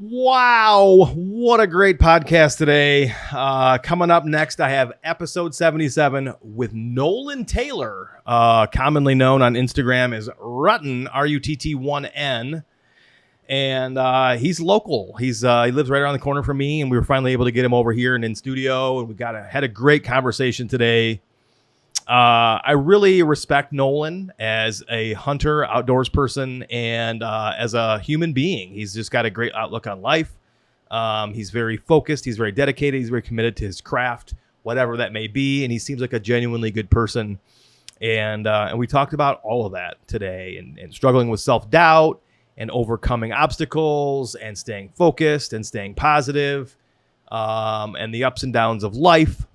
Wow, what a great podcast today. Coming up next, I have episode 77 with Nolan Taylor, commonly known on Instagram as Rutten, Rutt1N. And he's local. He lives right around the corner from me, and we were finally able to get him over here and in studio, and we had a great conversation today. I really respect Nolan as a hunter, outdoors person, and as a human being. He's just got a great outlook on life. He's very focused. He's very dedicated. He's very committed to his craft, whatever that may be. And he seems like a genuinely good person. And we talked about all of that today, and struggling with self-doubt and overcoming obstacles and staying focused and staying positive, and the ups and downs of life,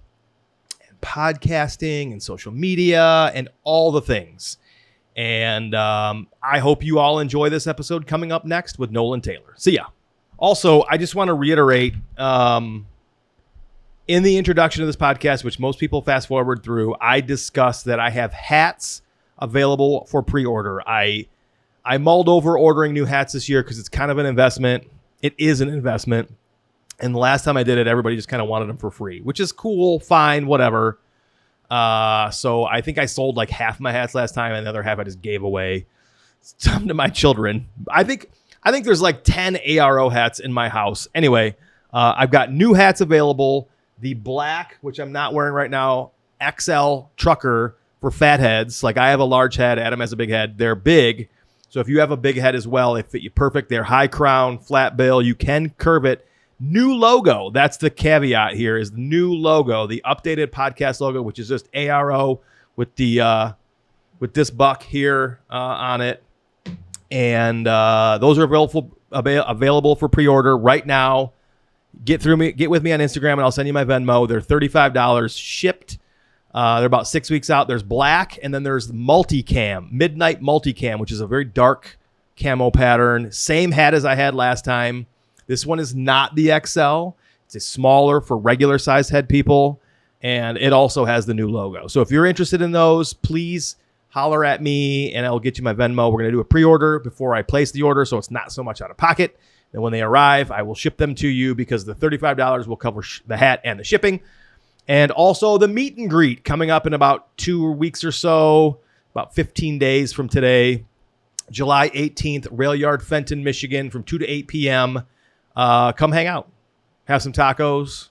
podcasting and social media and all the things. And I hope you all enjoy this episode coming up next with Nolan Taylor. See ya. Also, I just want to reiterate, in the introduction of this podcast, which most people fast forward through, I discussed that I have hats available for pre-order. I mulled over ordering new hats this year because it's kind of an investment. It is an investment. And the last time I did it, everybody just kind of wanted them for free, which is cool, fine, whatever. So I think I sold like half my hats last time, and the other half I just gave away some to my children. I think there's like 10 ARO hats in my house. Anyway, I've got new hats available. The black, which I'm not wearing right now, XL trucker for fat heads. Like I have a large head, Adam has a big head. They're big. So if you have a big head as well, they fit you perfect. They're high crown, flat bill. You can curve it. New logo. That's the caveat here, is the new logo, the updated podcast logo, which is just ARO with the with this buck here on it. And those are available for pre-order right now. Get with me on Instagram, and I'll send you my Venmo. They're $35 shipped. They're about 6 weeks out. There's black, and then there's multicam, midnight multicam, which is a very dark camo pattern. Same hat as I had last time. This one is not the XL. It's a smaller for regular sized head people. And it also has the new logo. So if you're interested in those, please holler at me and I'll get you my Venmo. We're going to do a pre-order before I place the order, so it's not so much out of pocket. And when they arrive, I will ship them to you because the $35 will cover the hat and the shipping. And also the meet and greet coming up in about 2 weeks or so, about 15 days from today, July 18th, Rail Yard, Fenton, Michigan, from 2 to 8 p.m. Come hang out, have some tacos,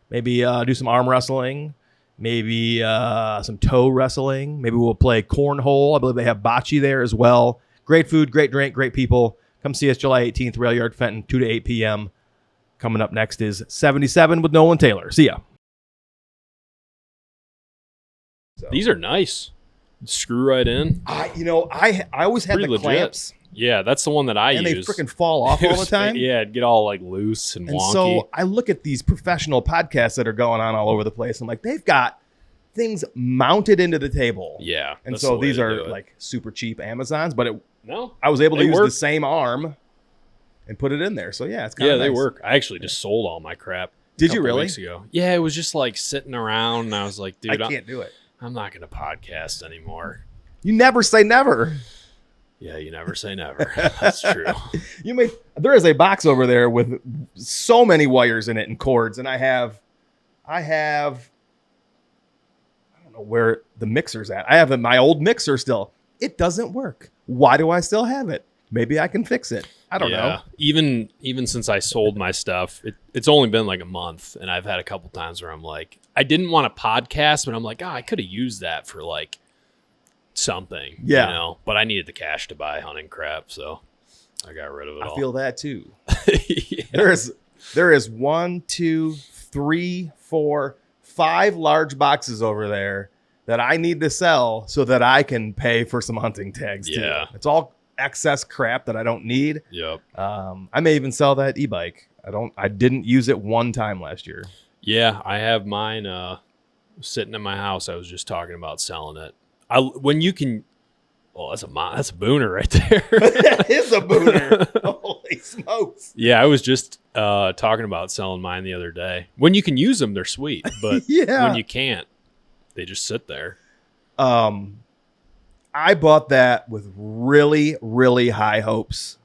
maybe do some arm wrestling, maybe some toe wrestling. Maybe we'll play cornhole. I believe they have bocce there as well. Great food, great drink, great people. Come see us July 18th, Rail Yard, Fenton, 2 to 8 p.m. Coming up next is 77 with Nolan Taylor. See ya. So. These are nice. Screw right in. I always had the clamps. Yeah, that's the one that I use. And they freaking fall off all the time. Yeah, it'd get all like loose and wonky. So I look at these professional podcasts that are going on all over the place. I'm like, they've got things mounted into the table. Yeah. And so these are like super cheap Amazons, but I was able to use the same arm and put it in there. So yeah, it's kind of nice. They work. I actually just sold all my crap. Did you really? Weeks ago. Yeah, it was just like sitting around, and I was like, dude, I can't do it. I'm not going to podcast anymore. You never say never. Yeah, you never say never. That's true. There is a box over there with so many wires in it and cords, and I have I don't know where the mixer's at. I have my old mixer still. It doesn't work. Why do I still have it? Maybe I can fix it. I don't know. Even since I sold my stuff, it's only been like a month, and I've had a couple times where I'm like, I didn't want to podcast, but I'm like, I could have used that for like something, but I needed the cash to buy hunting crap, so I got rid of it all. I feel that too. Yeah. There is 1, 2, 3, 4, 5 large boxes over there that I need to sell so that I can pay for some hunting tags too. Yeah. It's all excess crap that I don't need. Yep. I may even sell that e-bike. I didn't use it one time last year. Yeah, I have mine sitting in my house. I was just talking about selling it. When you can, that's a booner right there. That is a booner. Holy smokes. Yeah, I was just talking about selling mine the other day. When you can use them, they're sweet, but when you can't, they just sit there. I bought that with really, really high hopes.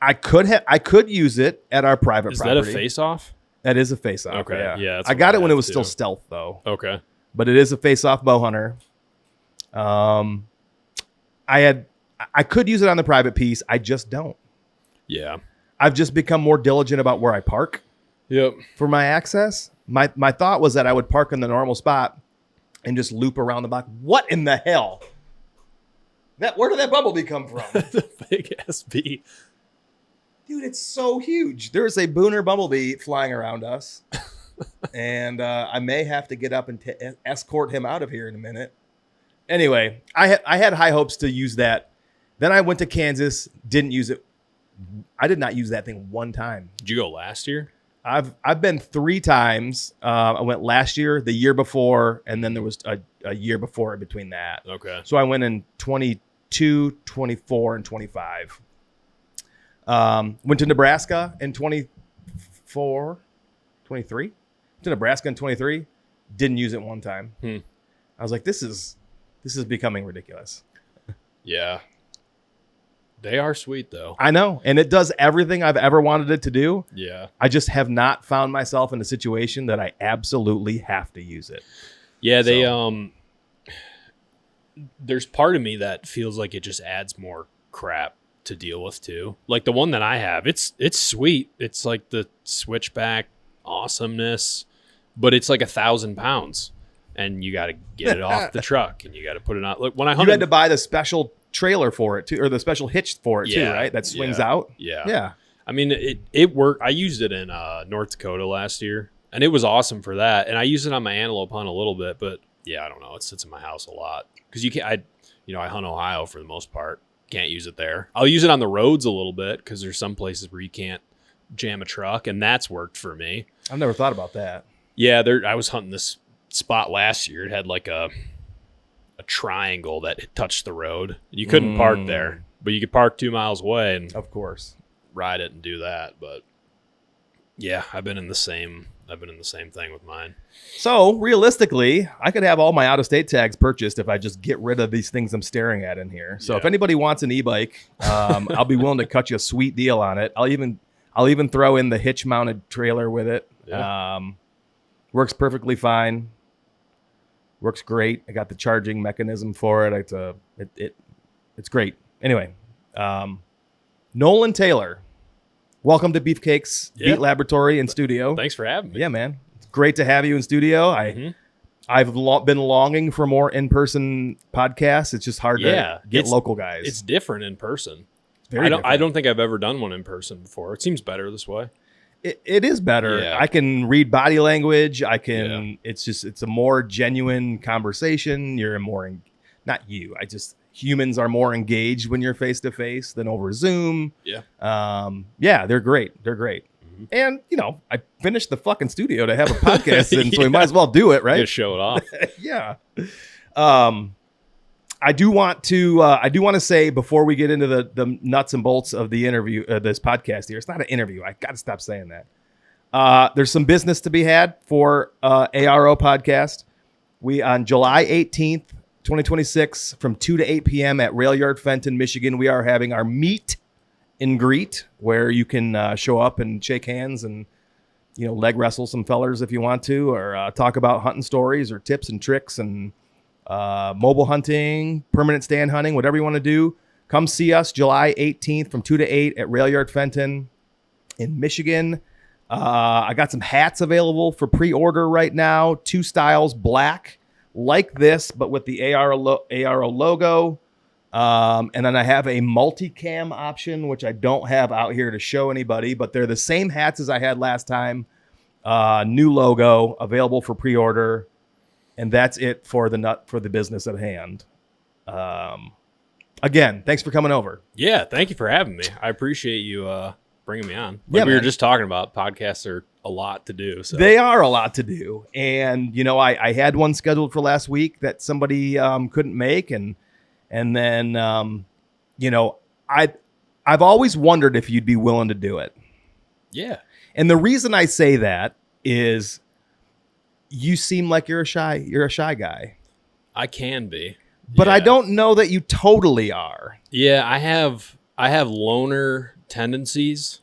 I could use it at our private property. Is that a face-off? That is a face-off. Okay. Yeah, that's I what got I it when it have, was too. still stealth though. Okay. But it is a face-off bow hunter. I could use it on the private piece. I just don't. Yeah. I've just become more diligent about where I park. Yep. For my access. My thought was that I would park in the normal spot and just loop around the block. What in the hell? Where did that bumblebee come from? The big ass bee. Dude, it's so huge. There's a booner bumblebee flying around us. And I may have to get up and escort him out of here in a minute. Anyway, I had high hopes to use that. Then I went to Kansas, didn't use it. I did not use that thing one time. Did you go last year? I've been 3 times. I went last year, the year before, and then there was a year before in between that. Okay. So I went in 22, 24, and 25. Went to Nebraska in 24, 23. To Nebraska in 23. Didn't use it one time. I was like, this is becoming ridiculous. Yeah. They are sweet, though. I know. And it does everything I've ever wanted it to do. Yeah. I just have not found myself in a situation that I absolutely have to use it. Yeah, there's part of me that feels like it just adds more crap to deal with too. Like the one that I have, it's sweet. It's like the switchback awesomeness, but it's like 1,000 pounds, and you got to get it off the truck, and you got to put it on. Look, when I hunted, you had to buy the special trailer for it too, or the special hitch for it too, right? That swings out. Yeah. I mean, it worked. I used it in North Dakota last year, and it was awesome for that. And I used it on my antelope hunt a little bit, but yeah, I don't know. It sits in my house a lot because you can't. I hunt Ohio for the most part. Can't use it there. I'll use it on the roads a little bit because there's some places where you can't jam a truck, and that's worked for me. I've never thought about that. Yeah, I was hunting this spot last year. It had like a triangle that touched the road. You couldn't park there, but you could park 2 miles away and of course ride it and do that. But yeah, I've been in the same thing with mine. So realistically, I could have all my out-of-state tags purchased if I just get rid of these things I'm staring at in here. So if anybody wants an e-bike, I'll be willing to cut you a sweet deal on it. I'll even throw in the hitch-mounted trailer with it. Yeah. Works perfectly fine. Works great. I got the charging mechanism for it. It's great. Anyway, Nolan Taylor, welcome to Beefcake's Beat Laboratory and Studio. Thanks for having me. Yeah, man. It's great to have you in studio. I've been longing for more in-person podcasts. It's just hard to get local guys. It's different in person. Different. I don't think I've ever done one in person before. It seems better this way. It is better. Yeah. I can read body language. It's a more genuine conversation. Humans are more engaged when you're face to face than over Zoom. Yeah. They're great. And I finished the fucking studio to have a podcast in, so we might as well do it, right? Just show it off. Yeah. I do want to say before we get into the nuts and bolts of the interview, this podcast here, it's not an interview. I got to stop saying that. There's some business to be had for ARO podcast. We on July 18th, 2026, from 2 to 8 p.m. at Rail Yard Fenton, Michigan, we are having our meet and greet where you can show up and shake hands and leg wrestle some fellers if you want to, or talk about hunting stories or tips and tricks and mobile hunting, permanent stand hunting, whatever you want to do. Come see us July 18th from 2 to 8 at Rail Yard Fenton in Michigan. I got some hats available for pre-order right now. 2 styles, black like this, but with the ARO logo. And then I have a multicam option, which I don't have out here to show anybody, but they're the same hats as I had last time. New logo available for pre-order. And that's it for the business at hand. Again, thanks for coming over. Yeah, thank you for having me. I appreciate you bringing me on. We were just talking about, podcasts are a lot to do. So they are a lot to do. And, I had one scheduled for last week that somebody couldn't make. And then, I've always wondered if you'd be willing to do it. Yeah. And the reason I say that is you seem like you're a shy guy. I can be. But I don't know that you totally are. Yeah, I have loner tendencies,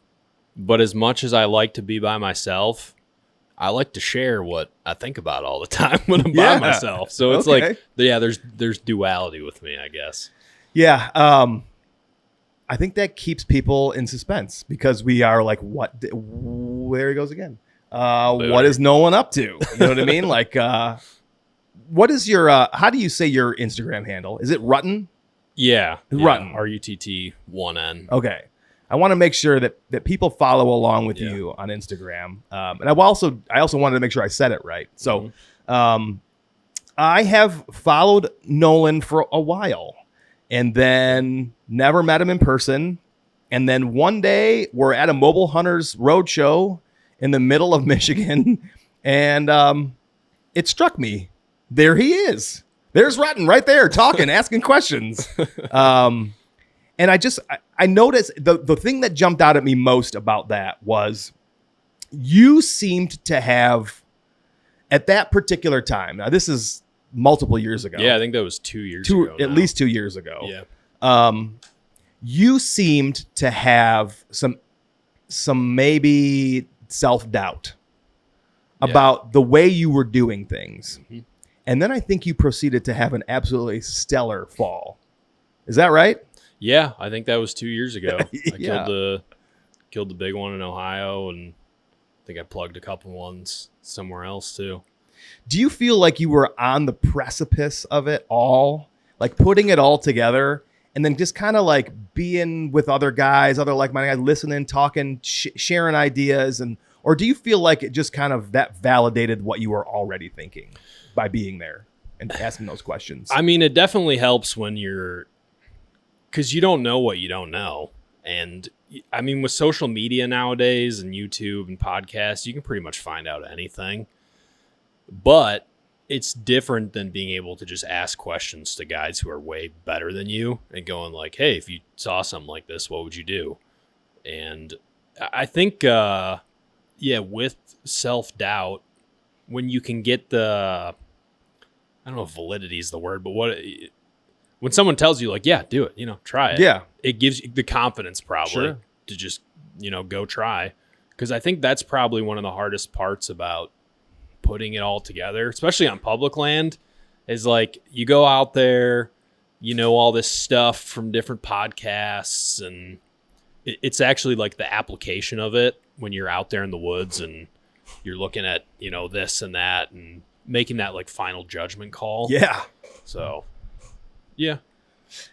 but as much as I like to be by myself, I like to share what I think about all the time when I'm by myself. So it's like, there's duality with me, I guess. Yeah. I think that keeps people in suspense because we are like, there he goes again. What is Nolan up to? You know what I mean? Like, what is your, how do you say your Instagram handle? Is it Rutten? Yeah. Rutten. RUTT1N. Okay. I want to make sure that people follow along with you on Instagram. And I also wanted to make sure I said it right. So, I have followed Nolan for a while and then never met him in person. And then one day we're at a Mobile Hunters Roadshow in the middle of Michigan. And it struck me. There he is. There's Rutten right there talking, asking questions. And I noticed the thing that jumped out at me most about that was you seemed to have, at that particular time, now this is multiple years ago. Yeah, I think that was 2 years ago. At least 2 years ago. Yeah. You seemed to have some maybe self-doubt about the way you were doing things. Mm-hmm. And then I think you proceeded to have an absolutely stellar fall. Is that right? Yeah, I think that was 2 years ago. I killed the big one in Ohio, and I think I plugged a couple ones somewhere else too. Do you feel like you were on the precipice of it all, like putting it all together, and then just kind of like being with other guys, other like-minded guys, listening, talking, sharing ideas, or do you feel like it just kind of that validated what you were already thinking by being there and asking those questions? I mean, it definitely helps when because you don't know what you don't know. And I mean, with social media nowadays and YouTube and podcasts, you can pretty much find out anything. But it's different than being able to just ask questions to guys who are way better than you and going like, hey, if you saw something like this, what would you do? And I think, with self-doubt, when you can get I don't know if validity is the word, but when someone tells you like, yeah, do it, try it. Yeah. It gives you the confidence probably to just, go try. Because I think that's probably one of the hardest parts about putting it all together, especially on public land, is like you go out there, all this stuff from different podcasts, and it's actually like the application of it when you're out there in the woods and you're looking at, this and that and making that like final judgment call. Yeah. So, yeah.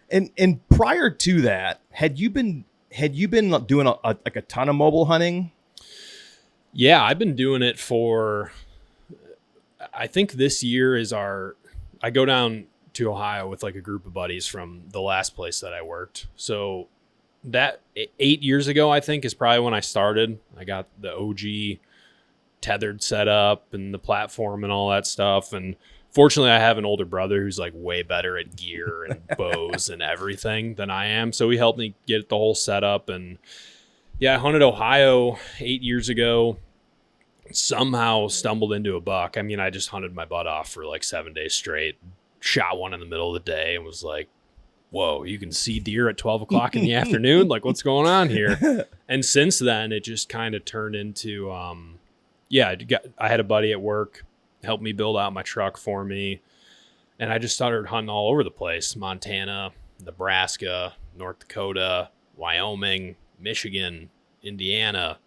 And prior to that, had you been doing a ton of mobile hunting? Yeah, I've been doing it for, I think this year is I go down to Ohio with like a group of buddies from the last place that I worked. So that 8 years ago, I think, is probably when I started. I got the OG tethered set up and the platform and all that stuff. And fortunately, I have an older brother who's like way better at gear and bows and everything than I am. So he helped me get the whole setup. And yeah, I hunted Ohio 8 years ago. Somehow stumbled into a buck. I mean, I just hunted my butt off for like 7 days straight. Shot one in the middle of the day and was like, whoa, you can see deer at 12 o'clock in the afternoon? Like, what's going on here? And since then, it just kind of turned into, I had a buddy at work help me build out my truck for me. And I just started hunting all over the place. Montana, Nebraska, North Dakota, Wyoming, Michigan, Indiana.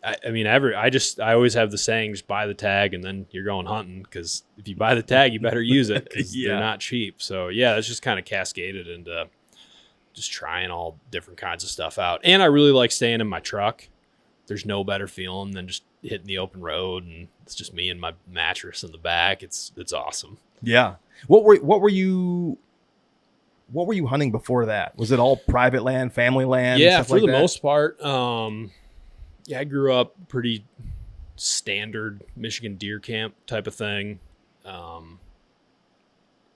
I mean, I always have the saying, just buy the tag and then you're going hunting, because if you buy the tag, you better use it, because they're not cheap. So yeah, it's just kind of cascaded into just trying all different kinds of stuff out. And I really like staying in my truck. There's no better feeling than just hitting the open road, and it's just me and my mattress in the back. It's awesome. Yeah. What were you hunting before that? Was it all private land, family land? Yeah, for the that? most part. Yeah, I grew up pretty standard Michigan deer camp type of thing.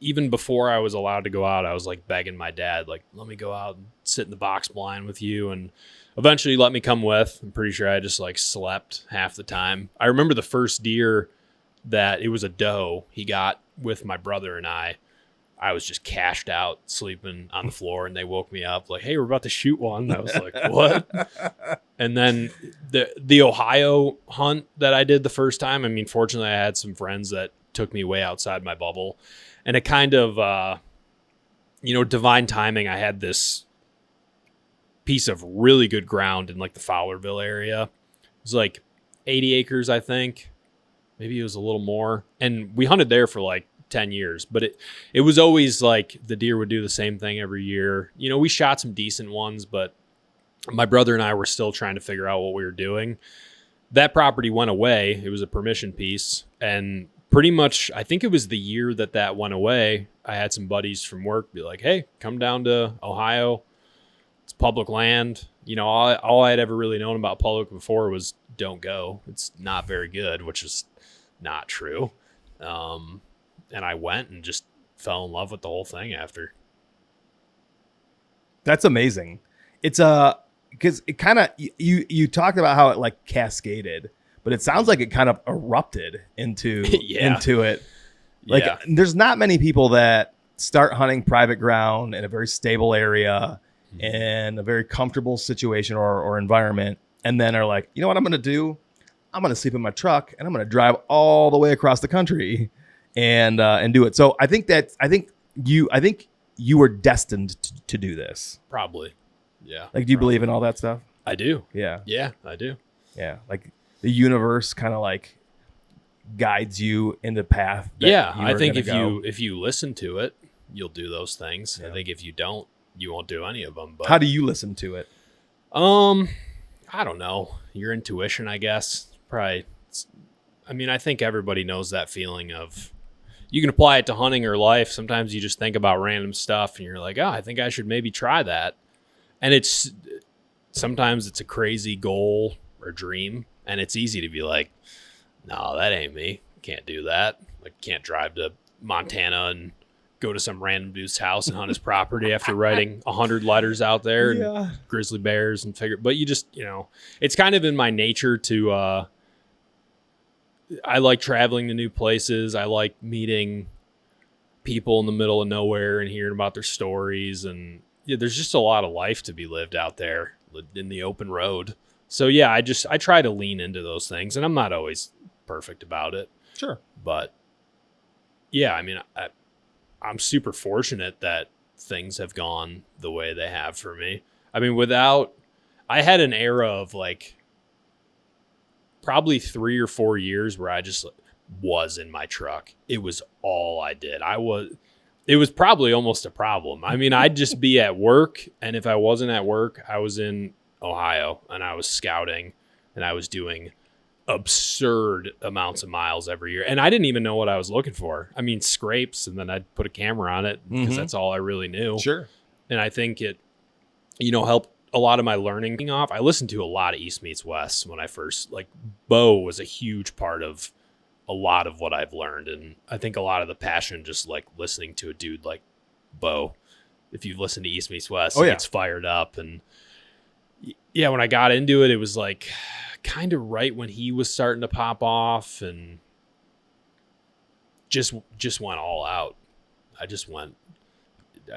Even before I was allowed to go out, I was like begging my dad, like, let me go out and sit in the box blind with you. And eventually let me come with. I'm pretty sure I just like slept half the time. I remember the first deer that it was a doe he got with my brother and I I was just cashed out sleeping on the floor, and they woke me up like, hey, we're about to shoot one. And I was like, what? And then the Ohio hunt that I did the first time, I mean, fortunately I had some friends that took me way outside my bubble, and it kind of, divine timing. I had this piece of really good ground in like the Fowlerville area. It was like 80 acres, I think. Maybe it was a little more. And we hunted there for like 10 years, but it was always like the deer would do the same thing every year. We shot some decent ones, but my brother and I were still trying to figure out what we were doing. That property went away. It was a permission piece. And pretty much, I think it was the year that went away, I had some buddies from work be like, hey, come down to Ohio. It's public land. All I had ever really known about public before was don't go. It's not very good, which is not true. And I went and just fell in love with the whole thing after. That's amazing. It's because it kind of, you talked about how it like cascaded, but it sounds like it kind of erupted into it. Like there's not many people that start hunting private ground in a very stable area in a very comfortable situation or environment, and then are like, you know what I'm going to do? I'm going to sleep in my truck and I'm going to drive all the way across the country and do it. So I think you were destined to do this. Probably. Yeah. Like, do you believe in all that stuff? I do. Yeah. Yeah, I do. Yeah. Like the universe kind of like guides you in the path. I think if you listen to it, you'll do those things. Yeah. I think if you don't, you won't do any of them. But how do you listen to it? I don't know. Your intuition, I guess. Probably. I think everybody knows that feeling of, you can apply it to hunting or life. Sometimes you just think about random stuff and you're like, oh, I think I should maybe try that. And sometimes it's a crazy goal or dream, and it's easy to be like, no, that ain't me. Can't do that. Like, can't drive to Montana and go to some random dude's house and hunt his property after writing 100 letters out there and grizzly bears and but you just, it's kind of in my nature to, I like traveling to new places. I like meeting people in the middle of nowhere and hearing about their stories. And there's just a lot of life to be lived out there in the open road. So yeah, I try to lean into those things, and I'm not always perfect about it. Sure. But yeah, I'm super fortunate that things have gone the way they have for me. I had an era of like probably 3 or 4 years where I just was in my truck. It was all I did. It was probably almost a problem. I'd just be at work, and if I wasn't at work, I was in Ohio and I was scouting and I was doing absurd amounts of miles every year. And I didn't even know what I was looking for. Scrapes, and then I'd put a camera on it because that's all I really knew. Sure. And I think it, helped a lot of my learning off. I listened to a lot of East Meets West when I first, bow was a huge part of a lot of what I've learned. And I think a lot of the passion, just like listening to a dude like Bo, if you've listened to East Meets West, it's fired up. And yeah, when I got into it, it was like kind of right when he was starting to pop off, and just went all out. I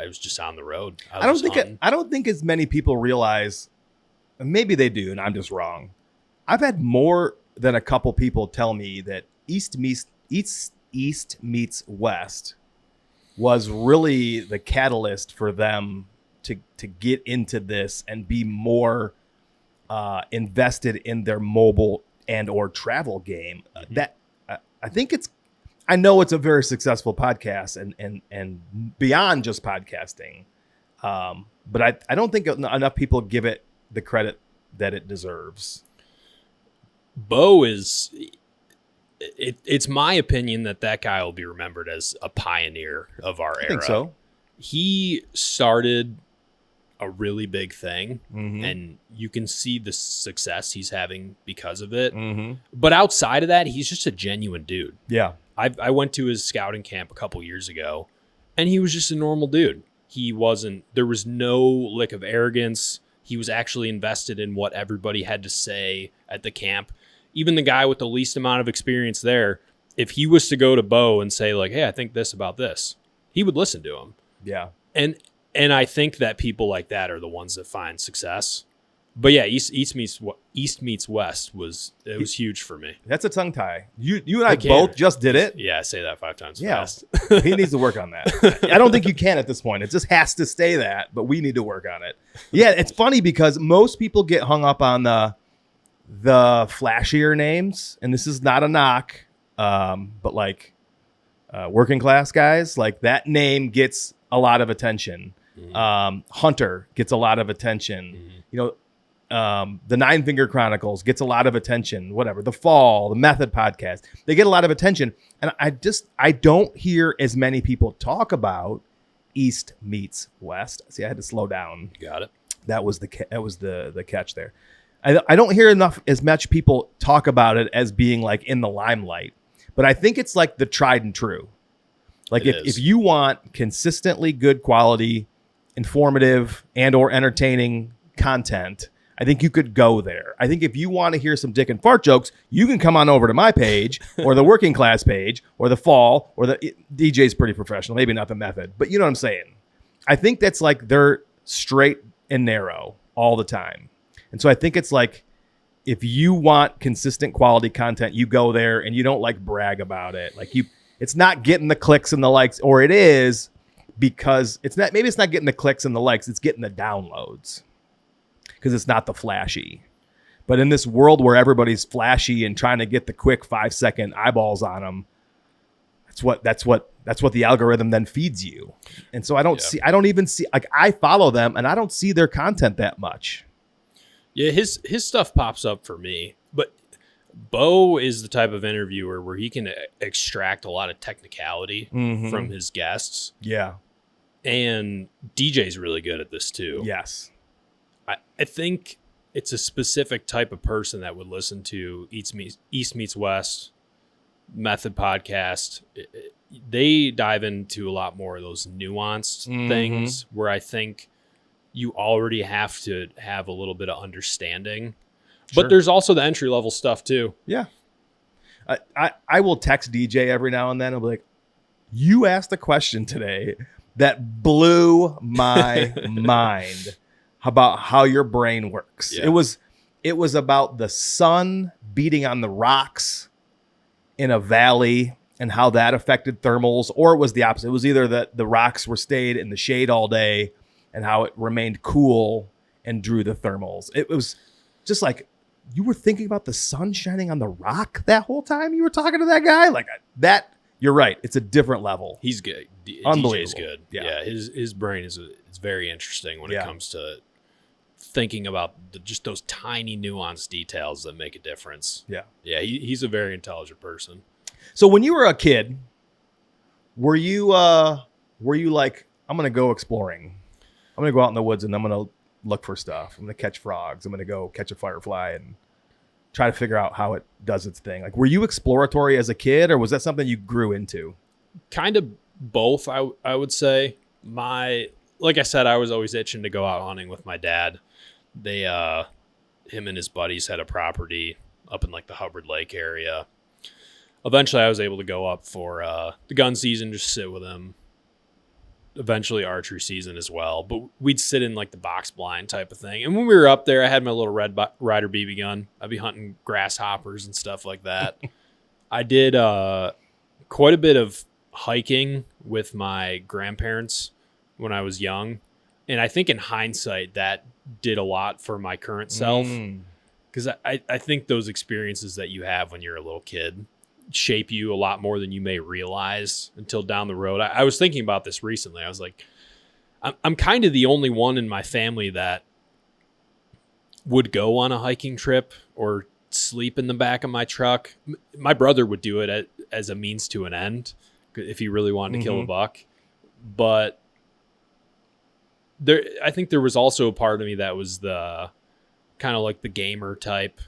was just on the road. I don't think as many people realize, maybe they do, and I'm just wrong. I've had more than a couple people tell me that East Meets West was really the catalyst for them to get into this and be more invested in their mobile and or travel game. That I know it's a very successful podcast and beyond just podcasting. But I don't think enough people give it the credit that it deserves. Bo is, it's my opinion that guy will be remembered as a pioneer of our era. I think so. He started a really big thing, and you can see the success he's having because of it. But outside of that, he's just a genuine dude. Yeah. I went to his scouting camp a couple years ago, and he was just a normal dude. There was no lick of arrogance. He was actually invested in what everybody had to say at the camp. Even the guy with the least amount of experience there, if he was to go to Bo and say like, hey, I think this about this, he would listen to him. Yeah. And I think that people like that are the ones that find success. But yeah, East meets West was huge for me. That's a tongue tie. You and I both just did it. Yeah, I say that 5 times yeah. fast. He needs to work on that. I don't think you can at this point. It just has to stay that, but we need to work on it. Yeah, it's funny because most people get hung up on the flashier names, and this is not a knock, but like working class guys, like that name gets a lot of attention. Hunter gets a lot of attention. You know, the Nine Finger Chronicles gets a lot of attention. Whatever, the Fall, the Method Podcast, they get a lot of attention, and I don't hear as many people talk about East meets West. See, I had to slow down. Got it. That was the catch there. I don't hear as much people talk about it as being like in the limelight, but I think it's like the tried and true. Like if you want consistently good quality, informative and or entertaining content, I think you could go there. I think if you want to hear some dick and fart jokes, you can come on over to my page or the Working Class page or the Fall or the DJ's pretty professional, maybe not the Method, but you know what I'm saying? I think that's like they're straight and narrow all the time. And so I think it's like if you want consistent quality content, you go there and you don't like brag about it. Like it's not getting the clicks and the likes, or it is because it's not getting the clicks and the likes, it's getting the downloads. Because it's not the flashy. But in this world where everybody's flashy and trying to get the quick 5-second eyeballs on them, that's what the algorithm then feeds you. And so I don't even see, like, I follow them and I don't see their content that much. Yeah, his stuff pops up for me. But Bo is the type of interviewer where he can extract a lot of technicality from his guests. Yeah. And DJ's really good at this too. Yes. I think it's a specific type of person that would listen to East Meets West, Method Podcast. They dive into a lot more of those nuanced things where I think you already have to have a little bit of understanding. Sure. But there's also the entry level stuff too. Yeah. I will text DJ every now and then. I'll be like, you asked a question today that blew my mind about how your brain works. Yeah. It was about the sun beating on the rocks in a valley and how that affected thermals, or it was the opposite. It was either that the rocks were stayed in the shade all day and how it remained cool and drew the thermals. It was just like, you were thinking about the sun shining on the rock that whole time you were talking to that guy? Like that, you're right. It's a different level. He's good. Unbelievable. DJ's good. Yeah. His brain is very interesting when it comes to thinking about just those tiny nuanced details that make a difference. Yeah. Yeah. He's a very intelligent person. So when you were a kid, were you like, I'm going to go exploring. I'm going to go out in the woods and I'm going to look for stuff. I'm going to catch frogs. I'm going to go catch a firefly and try to figure out how it does its thing. Like, were you exploratory as a kid, or was that something you grew into? Kind of both, I would say. Like I said, I was always itching to go out hunting with my dad. Him and his buddies had a property up in like the Hubbard Lake area. Eventually I was able to go up for the gun season, just sit with him. Eventually archery season as well, but we'd sit in like the box blind type of thing. And when we were up there, I had my little Red Ryder BB gun. I'd be hunting grasshoppers and stuff like that. I did quite a bit of hiking with my grandparents when I was young. And I think in hindsight, that did a lot for my current self. Because I think those experiences that you have when you're a little kid shape you a lot more than you may realize until down the road. I was thinking about this recently. I was like, I'm kind of the only one in my family that would go on a hiking trip or sleep in the back of my truck. My brother would do it as a means to an end if he really wanted to kill a buck. But I think there was also a part of me that was the kind of like the gamer type.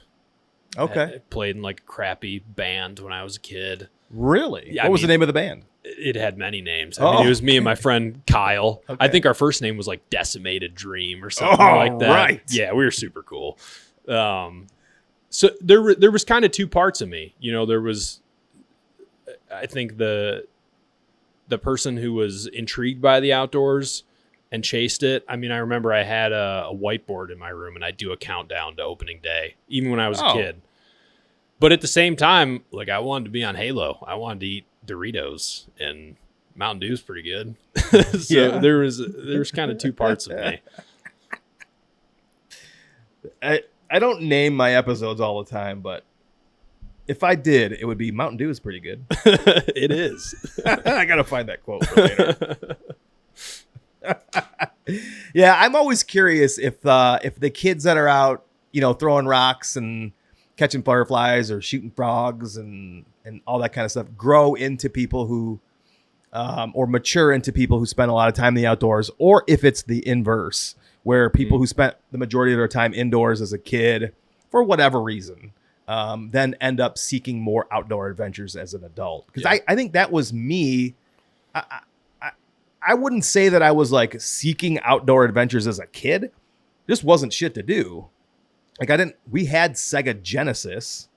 Okay. I played in like a crappy band when I was a kid. Really? Yeah, what was the name of the band? It had many names. I mean, it was me and my friend Kyle. Okay. I think our first name was like Decimated Dream or something like that. Right. Yeah, we were super cool. So there was kind of two parts of me. You know, there was, I think the the person who was intrigued by the outdoors and chased it. I mean, I remember I had a whiteboard in my room and I'd do a countdown to opening day, even when I was a kid. But at the same time, like, I wanted to be on Halo. I wanted to eat Doritos, and Mountain Dew's pretty good. So there's kind of two parts of me. I don't name my episodes all the time, but if I did, it would be Mountain Dew is pretty good. It is. I gotta find that quote for later. Yeah, I'm always curious if the kids that are out, throwing rocks and catching butterflies or shooting frogs and all that kind of stuff grow into people who or mature into people who spend a lot of time in the outdoors, or if it's the inverse, where people who spent the majority of their time indoors as a kid for whatever reason then end up seeking more outdoor adventures as an adult. Because I think that was me. I wouldn't say that I was like seeking outdoor adventures as a kid. Just wasn't shit to do. Like we had Sega Genesis,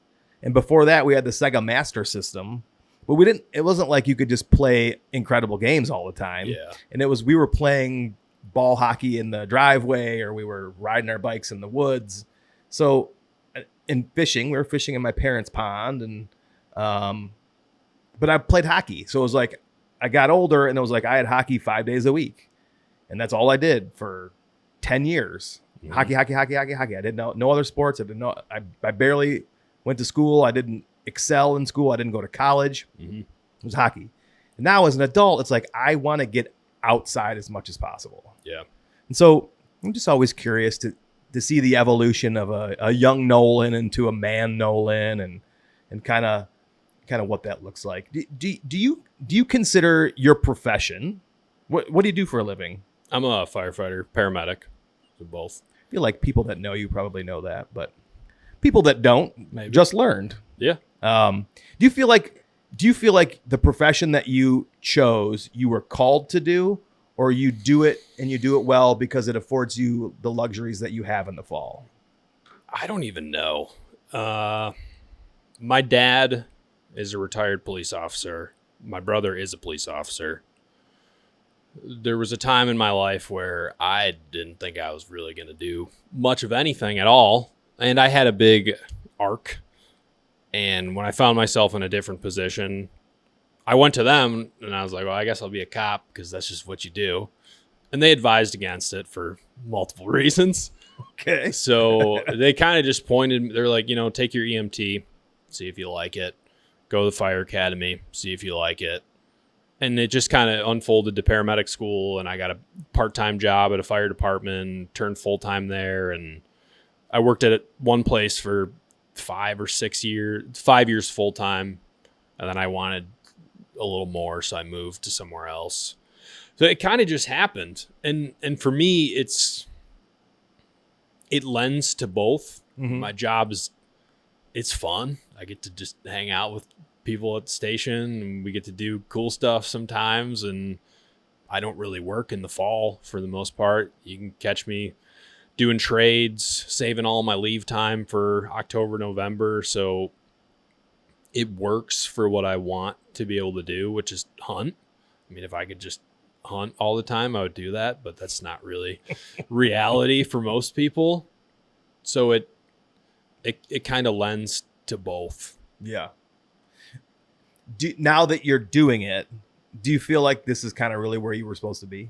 and before that we had the Sega Master System, but it wasn't like you could just play incredible games all the time. Yeah. And we were playing ball hockey in the driveway, or we were riding our bikes in the woods. So in fishing, we were fishing in my parents' pond, and but I played hockey. So it was like I got older and it was like I had hockey 5 days a week. And that's all I did for 10 years. Mm-hmm. Hockey. I didn't know no other sports. I barely went to school. I didn't excel in school. I didn't go to college. Mm-hmm. It was hockey. And now as an adult, it's like I want to get outside as much as possible. Yeah. And so I'm just always curious to see the evolution of a young Nolan into a man Nolan and kind of what that looks like. Do you consider your profession? What do you do for a living? I'm a firefighter, paramedic, so both. I feel like people that know you probably know that, but people that don't Maybe. Just learned. Yeah. Do you feel like the profession that you chose, you were called to do, or you do it and you do it well because it affords you the luxuries that you have in the fall? I don't even know. My dad is a retired police officer. My brother is a police officer. There was a time in my life where I didn't think I was really going to do much of anything at all. And I had a big arc. And when I found myself in a different position, I went to them and I was like, well, I guess I'll be a cop because that's just what you do. And they advised against it for multiple reasons. Okay. So they kind of just pointed, they're like, take your EMT, see if you like it. Go to the fire academy, see if you like it. And it just kind of unfolded to paramedic school, and I got a part-time job at a fire department, turned full-time there, and I worked at one place for 5 years full-time, and then I wanted a little more, so I moved to somewhere else. So it kind of just happened. And for me, it lends to both. Mm-hmm. My job it's fun. I get to just hang out with people at the station, and we get to do cool stuff sometimes. And I don't really work in the fall for the most part. You can catch me doing trades, saving all my leave time for October, November. So it works for what I want to be able to do, which is hunt. I mean, if I could just hunt all the time, I would do that, but that's not really reality for most people. So it kind of lends to both. Yeah. Now that you're doing it, do you feel like this is kind of really where you were supposed to be?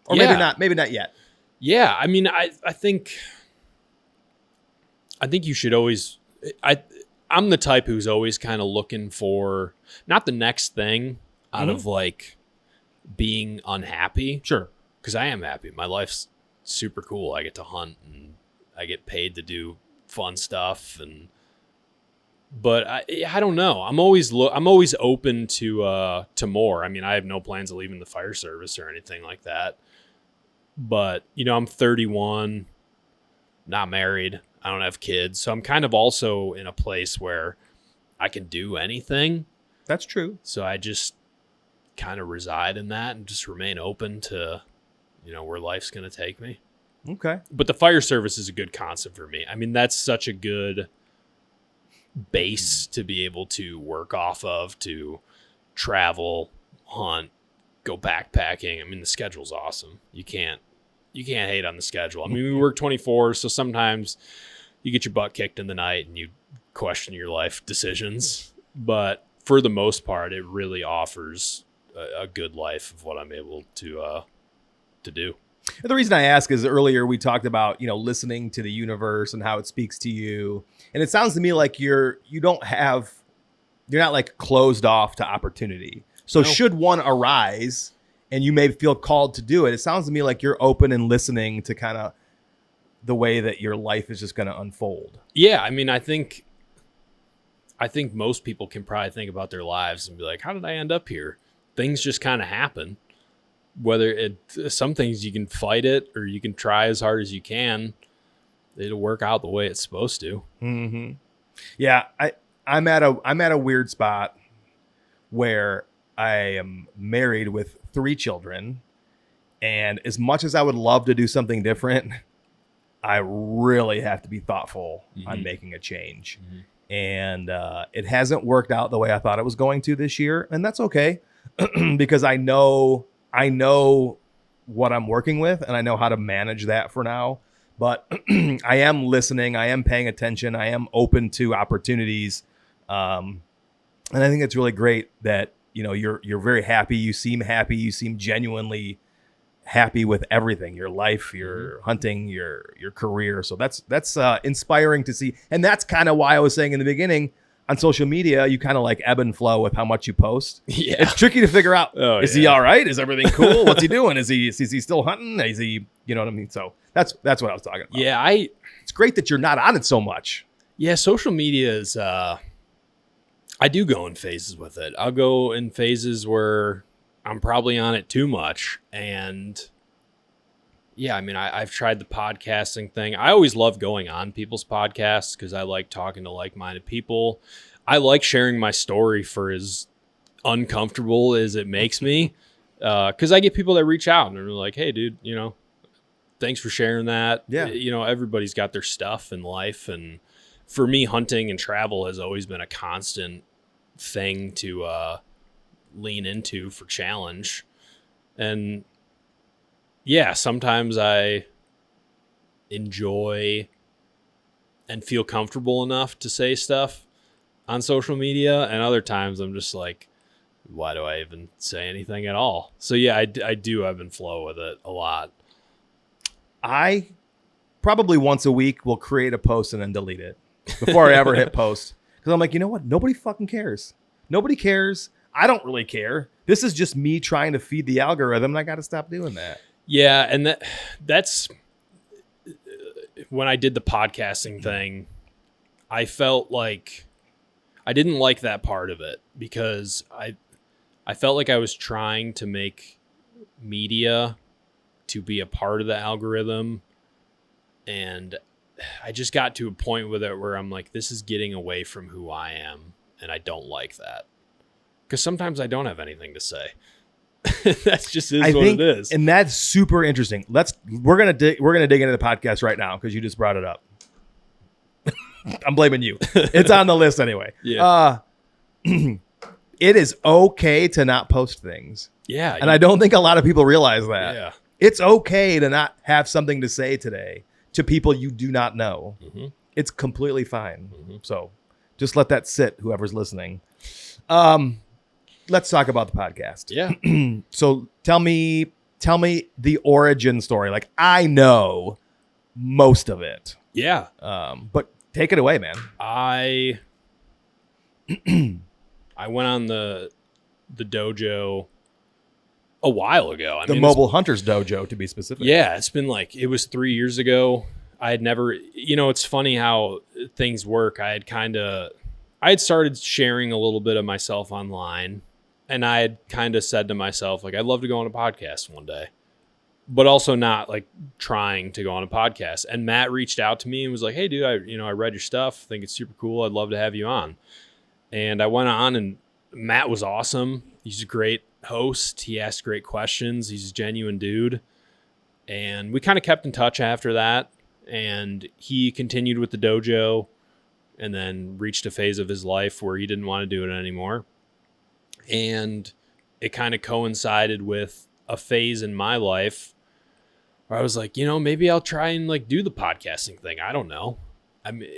Or maybe not yet. Yeah. I mean, I think you should always, I'm the type who's always kind of looking for not the next thing out of like being unhappy. Sure. Because I am happy. My life's super cool. I get to hunt and I get paid to do fun stuff. But I don't know. I'm always open to more. I mean, I have no plans of leaving the fire service or anything like that. But, I'm 31, not married. I don't have kids. So I'm kind of also in a place where I can do anything. That's true. So I just kind of reside in that and just remain open to, where life's going to take me. Okay. But the fire service is a good concept for me. I mean, that's such a good base to be able to work off of, to travel, hunt, go backpacking. I mean, the schedule's awesome. You can't hate on the schedule. I mean, we work 24, so sometimes you get your butt kicked in the night and you question your life decisions. But for the most part, it really offers a good life of what I'm able to do. And the reason I ask is earlier we talked about, listening to the universe and how it speaks to you. And it sounds to me like you're not like closed off to opportunity. So No. should one arise and you may feel called to do it, it sounds to me like you're open and listening to kind of the way that your life is just going to unfold. Yeah. I mean, I think most people can probably think about their lives and be like, how did I end up here? Things just kind of happen. Whether some things you can fight it or you can try as hard as you can, it'll work out the way it's supposed to. Mm-hmm. Yeah, I'm at a weird spot where I am married with 3 children, and as much as I would love to do something different, I really have to be thoughtful on making a change. Mm-hmm. And it hasn't worked out the way I thought it was going to this year, and that's okay because I know what I'm working with and I know how to manage that for now. But I am listening. I am paying attention. I am open to opportunities. And I think it's really great that, you're very happy. You seem happy. You seem genuinely happy with everything, your life, your hunting, your career. So that's inspiring to see. And that's kind of why I was saying in the beginning, on social media, you kind of like ebb and flow with how much you post. Yeah. It's tricky to figure out. Is he all right? Is everything cool? What's he doing? Is he still hunting? Is he, you know what I mean? So that's what I was talking about. Yeah. It's great that you're not on it so much. Yeah. Social media is, I do go in phases with it. I'll go in phases where I'm probably on it too much. And yeah, I mean, I've tried the podcasting thing. I always love going on people's podcasts because I like talking to like-minded people. I like sharing my story for as uncomfortable as it makes me. Because I get people that reach out and they're like, hey, dude, thanks for sharing that. Yeah. Everybody's got their stuff in life. And for me, hunting and travel has always been a constant thing to lean into for challenge. And yeah, sometimes I enjoy and feel comfortable enough to say stuff on social media. And other times I'm just like, why do I even say anything at all? So yeah, I do ebb and flow with it a lot. I probably once a week will create a post and then delete it before I ever hit post. Because I'm like, you know what? Nobody fucking cares. Nobody cares. I don't really care. This is just me trying to feed the algorithm, and I got to stop doing that. Yeah, and that's when I did the podcasting thing, I felt like I didn't like that part of it because I felt like I was trying to make media to be a part of the algorithm, and I just got to a point with it where I'm like, this is getting away from who I am, and I don't like that. Because sometimes I don't have anything to say. That's just what it is. And that's super interesting. We're gonna dig into the podcast right now because you just brought it up. I'm blaming you. It's on the list anyway. Yeah. It is okay to not post things. Yeah. And I don't think a lot of people realize that. Yeah. It's okay to not have something to say today to people you do not know. Mm-hmm. It's completely fine. Mm-hmm. So just let that sit, whoever's listening. Let's talk about the podcast. Yeah. So tell me the origin story. Like, I know most of it. Yeah. But take it away, man. I went on the dojo a while ago. The Mobile Hunters Dojo, to be specific. Yeah, it's been it was 3 years ago. I had never, it's funny how things work. I had started sharing a little bit of myself online, and I had kind of said to myself, I'd love to go on a podcast one day, but also not trying to go on a podcast. And Matt reached out to me and was like, hey dude, I read your stuff. I think it's super cool. I'd love to have you on. And I went on, and Matt was awesome. He's a great host. He asked great questions. He's a genuine dude. And we kind of kept in touch after that. And he continued with the dojo and then reached a phase of his life where he didn't want to do it anymore. And it kind of coincided with a phase in my life where I was like, maybe I'll try and like do the podcasting thing. I don't know. I mean,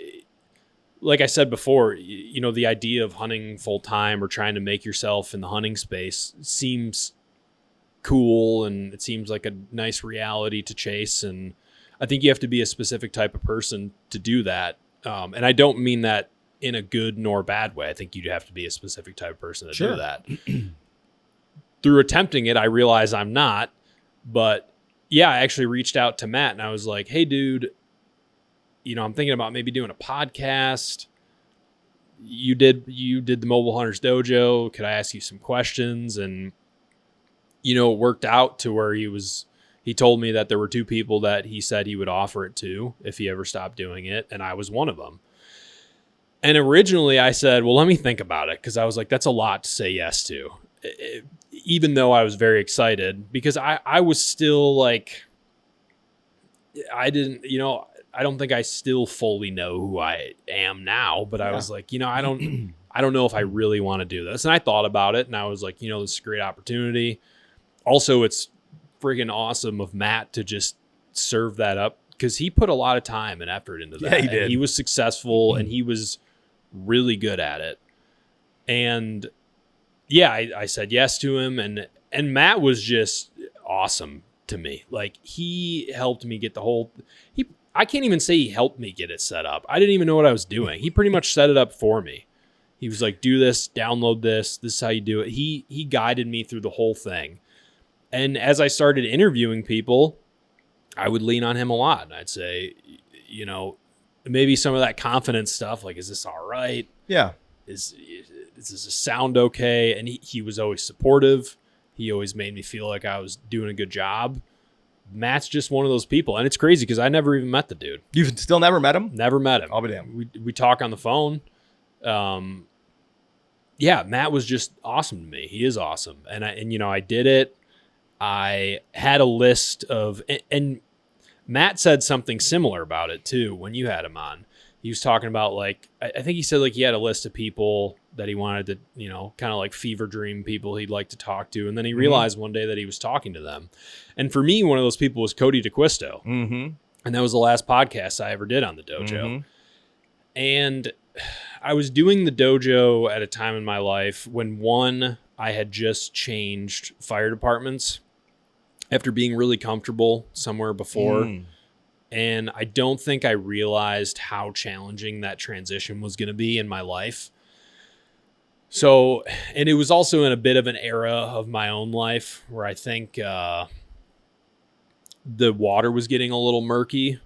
like I said before, the idea of hunting full time or trying to make yourself in the hunting space seems cool, and it seems like a nice reality to chase. And I think you have to be a specific type of person to do that. And I don't mean that in a good nor bad way. I think you'd have to be a specific type of person to do that. Through attempting it, I realize I'm not. But yeah, I actually reached out to Matt and I was like, hey, dude, I'm thinking about maybe doing a podcast. You did the Mobile Hunters Dojo. Could I ask you some questions? And, it worked out to where he told me that there were 2 people that he said he would offer it to if he ever stopped doing it. And I was one of them. And originally I said, well, let me think about it. Cause I was like, that's a lot to say yes to, even though I was very excited, because I was still like, I didn't, I don't think I still fully know who I am now, but I was like, I don't know if I really want to do this. And I thought about it and I was like, this is a great opportunity. Also, it's friggin' awesome of Matt to just serve that up, because he put a lot of time and effort into that. Yeah, he did. And he was successful and he was really good at it. And yeah, I said yes to him, and Matt was just awesome to me. Like, he helped me get I can't even say he helped me get it set up. I didn't even know what I was doing. He pretty much set it up for me. He was like, do this, download this. This is how you do it. He guided me through the whole thing. And as I started interviewing people, I would lean on him a lot. And I'd say, maybe some of that confidence stuff, like, is this all right? Yeah. Does this sound okay? And he was always supportive. He always made me feel like I was doing a good job. Matt's just one of those people. And it's crazy because I never even met the dude. You've still never met him? Never met him. I'll be damned. We talk on the phone. Yeah, Matt was just awesome to me. He is awesome. And I did it. I had a list of, and Matt said something similar about it too when you had him on. He was talking about, like, I think he said like he had a list of people that he wanted to, kind of like fever dream people he'd like to talk to. And then he realized one day that he was talking to them. And for me, one of those people was Cody DeQuisto. Mm-hmm. And that was the last podcast I ever did on the dojo. Mm-hmm. And I was doing the dojo at a time in my life when I had just changed fire departments after being really comfortable somewhere before. And I don't think I realized how challenging that transition was going to be in my life. So, and it was also in a bit of an era of my own life where I think the water was getting a little murky.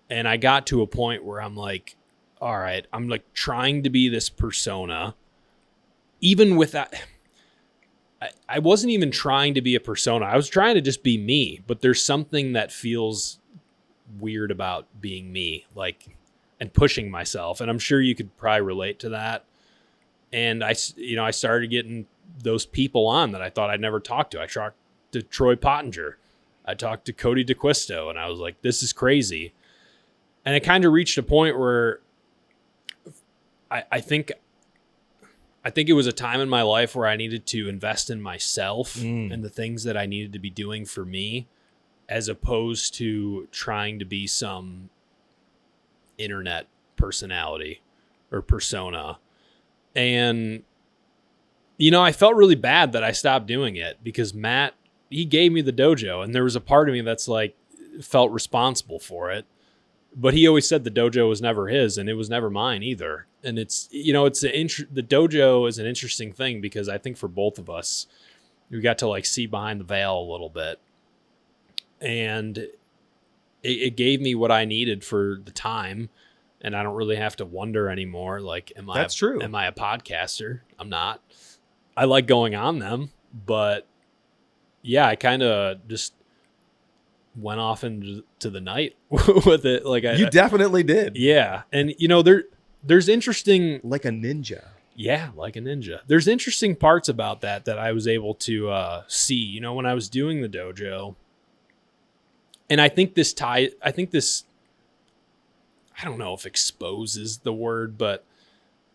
And I got to a point where I'm like, all right, I'm like trying to be this persona. Even with that, I wasn't even trying to be a persona. I was trying to just be me. But there's something that feels weird about being me, like, and pushing myself. And I'm sure you could probably relate to that. And I started getting those people on that I thought I'd never talk to. I talked to Troy Pottinger. I talked to Cody DeQuisto, and I was like, this is crazy. And it kind of reached a point where I think it was a time in my life where I needed to invest in myself and the things that I needed to be doing for me, as opposed to trying to be some internet personality or persona. And, I felt really bad that I stopped doing it, because Matt, he gave me the dojo, and there was a part of me that's like, felt responsible for it. But he always said the dojo was never his, and it was never mine either. And it's, the dojo is an interesting thing, because I think for both of us, we got to like see behind the veil a little bit. And it gave me what I needed for the time. And I don't really have to wonder anymore. Like, That's true. Am I a podcaster? I'm not. I like going on them, but yeah, I kind of just went off into the night with it. Like, you definitely did. Yeah. And there's interesting, like a ninja. Yeah, like a ninja. There's interesting parts about that I was able to see, when I was doing the dojo. And I think this, I don't know if exposes the word, but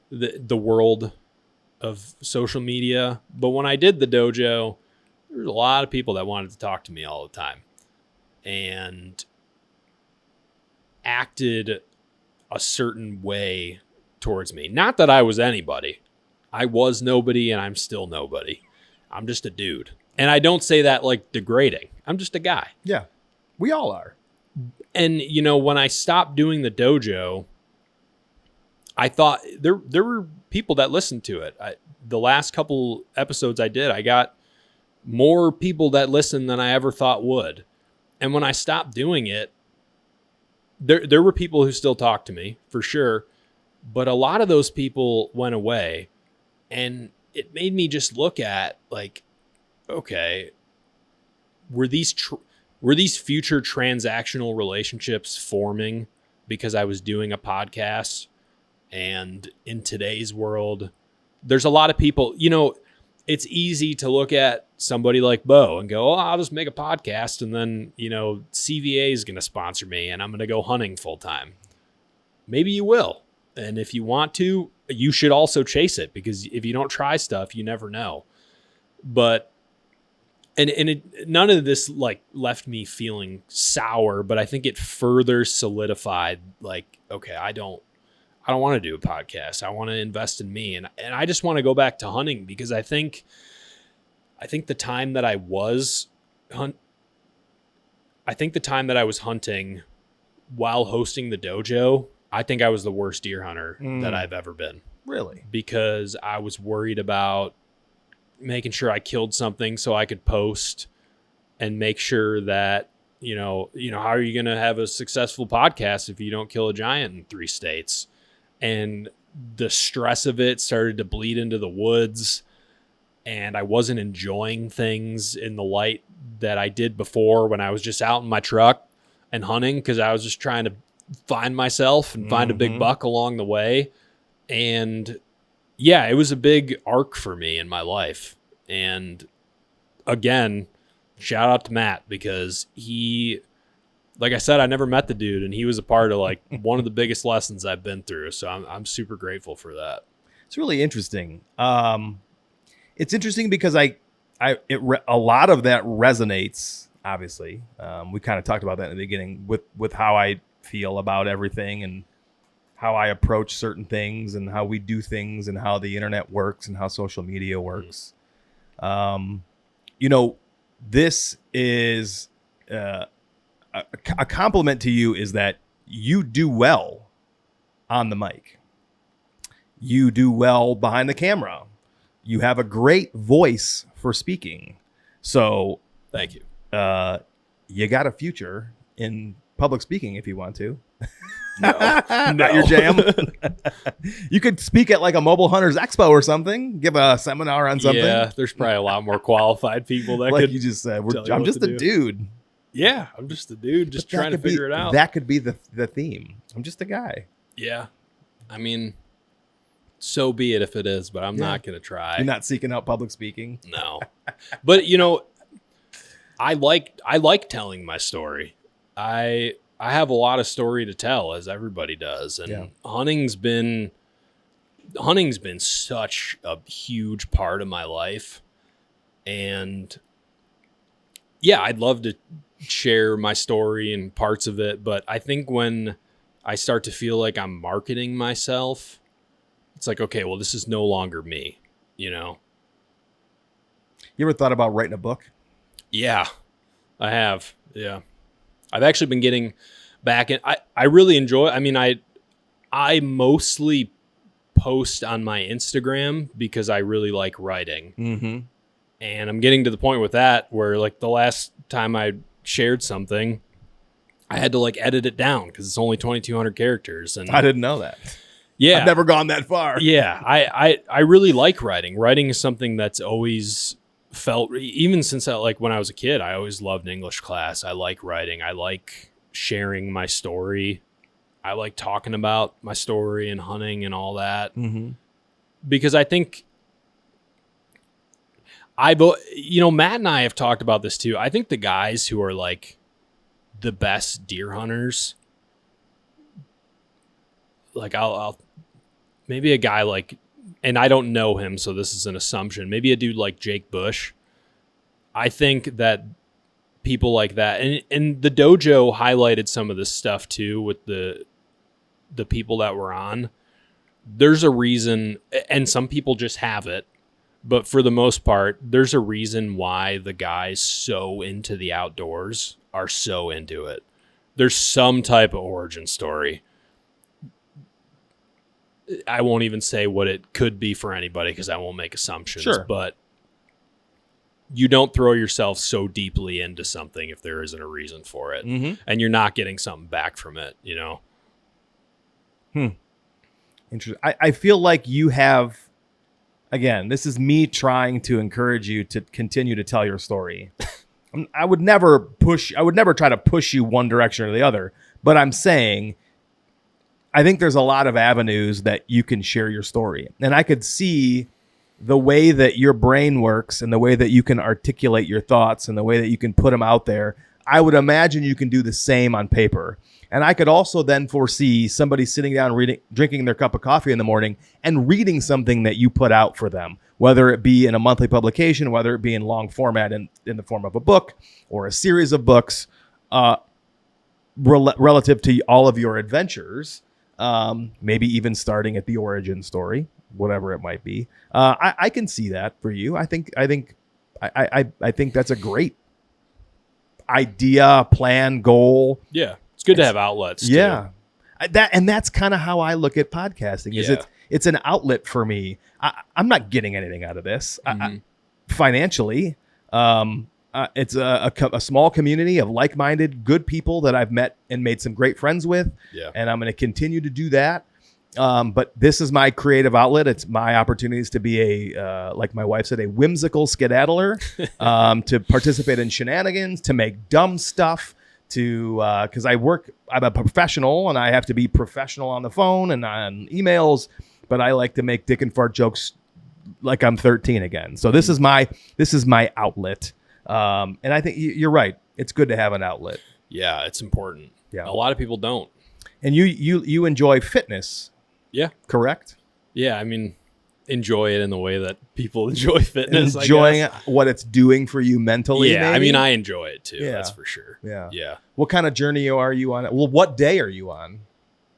the world of social media. But when I did the dojo, there was a lot of people that wanted to talk to me all the time and acted a certain way towards me. Not that I was anybody. I was nobody and I'm still nobody. I'm just a dude. And I don't say that like degrading. I'm just a guy. Yeah. We all are. And, you know, when I stopped doing the dojo, I thought there were people that listened to it. The last couple episodes I did, I got more people that listened than I ever thought would. And when I stopped doing it, there were people who still talked to me, for sure. But a lot of those people went away. And it made me just look at, like, okay, were these future transactional relationships forming because I was doing a podcast? And in today's world, there's a lot of people, you know, it's easy to look at somebody like Bo and go, oh, I'll just make a podcast and then, you know, CVA is going to sponsor me and I'm going to go hunting full time. Maybe you will. And if you want to, you should also chase it, because if you don't try stuff, you never know. But none of this like left me feeling sour, but I think it further solidified, like, okay, I don't want to do a podcast. I want to invest in me. And I just want to go back to hunting, because I think the time that I was hunting while hosting the dojo, I think I was the worst deer hunter that I've ever been. Really? Because I was worried about making sure I killed something so I could post and make sure that, you know, how are you going to have a successful podcast if you don't kill a giant in 3 states? And the stress of it started to bleed into the woods, and I wasn't enjoying things in the light that I did before when I was just out in my truck and hunting, because I was just trying to find myself and find a big buck along the way. And yeah, it was a big arc for me in my life. And again, shout out to Matt, because he, like I said, I never met the dude, and he was a part of like one of the biggest lessons I've been through. So I'm super grateful for that. It's really interesting. It's interesting because a lot of that resonates. Obviously, we kind of talked about that in the beginning with how I feel about everything and how I approach certain things and how we do things and how the internet works and how social media works. You know, this is a compliment to you, is that you do well on the mic. You do well behind the camera. You have a great voice for speaking. So thank you. You got a future in public speaking if you want to. No. Not your jam. You could speak at like a Mobile Hunters Expo or something. Give a seminar on something. Yeah, there's probably a lot more qualified people that like could. You just said, tell you I'm what just to a do. dude. Yeah, I'm just a dude just trying to figure it out. That could be the theme. I'm just a guy. Yeah. I mean, so be it if it is, but I'm not going to try. You're not seeking out public speaking? No. But, you know, I like telling my story. I have a lot of story to tell, as everybody does. And hunting's been such a huge part of my life. And yeah, I'd love to share my story and parts of it, but I think when I start to feel like I'm marketing myself, it's like, okay, well, this is no longer me, you know? You ever thought about writing a book? Yeah, I have. Yeah. I've actually been getting back in. I really enjoy, I mean, I mostly post on my Instagram because I really like writing. Mm-hmm. And I'm getting to the point with that where, like, the last time I shared something, I had to like edit it down because it's only 2,200 characters. And I didn't know that. Yeah, I've never gone that far. Yeah, I really like writing. Writing is something that's always felt, even since when I was a kid, I always loved English class. I like writing. I like sharing my story. I like talking about my story and hunting and all that. Mm-hmm. Because I think Matt and I have talked about this too. I think the guys who are like the best deer hunters, like I'll maybe a guy like and I don't know him, so this is an assumption. Maybe a dude like Jake Bush. I think that people like that, and the dojo highlighted some of this stuff too with the people that were on. There's a reason, and some people just have it, but for the most part, there's a reason why the guys so into the outdoors are so into it. There's some type of origin story. I won't even say what it could be for anybody because I won't make assumptions. Sure. But you don't throw yourself so deeply into something if there isn't a reason for it. Mm-hmm. And you're not getting something back from it, you know? Interesting. I feel like you have, again, this is me trying to encourage you to continue to tell your story. I would never try to push you one direction or the other, but I'm saying I think there's a lot of avenues that you can share your story. And I could see the way that your brain works and the way that you can articulate your thoughts and the way that you can put them out there. I would imagine you can do the same on paper. And I could also then foresee somebody sitting down drinking their cup of coffee in the morning and reading something that you put out for them, whether it be in a monthly publication, whether it be in long format in the form of a book or a series of books relative to all of your adventures. Maybe even starting at the origin story, whatever it might be. I can see that for you. I think that's a great idea, plan, goal. Yeah. It's good to have outlets. Yeah. That's kind of how I look at podcasting is it's an outlet for me. I'm not getting anything out of this financially. It's a small community of like-minded, good people that I've met and made some great friends with. Yeah. And I'm going to continue to do that. But this is my creative outlet. It's my opportunities to be like my wife said, a whimsical skedaddler, to participate in shenanigans, to make dumb stuff, because I'm a professional and I have to be professional on the phone and on emails, but I like to make dick and fart jokes like I'm 13 again. So this is my outlet. And I think you're right. It's good to have an outlet. Yeah, it's important. Yeah. A lot of people don't. And you enjoy fitness. Yeah. Correct? Yeah, I mean, enjoy it in the way that people enjoy fitness. Enjoying what it's doing for you mentally. Yeah, maybe? I mean, I enjoy it too. Yeah. That's for sure. Yeah. Yeah. What kind of journey are you on? Well, what day are you on?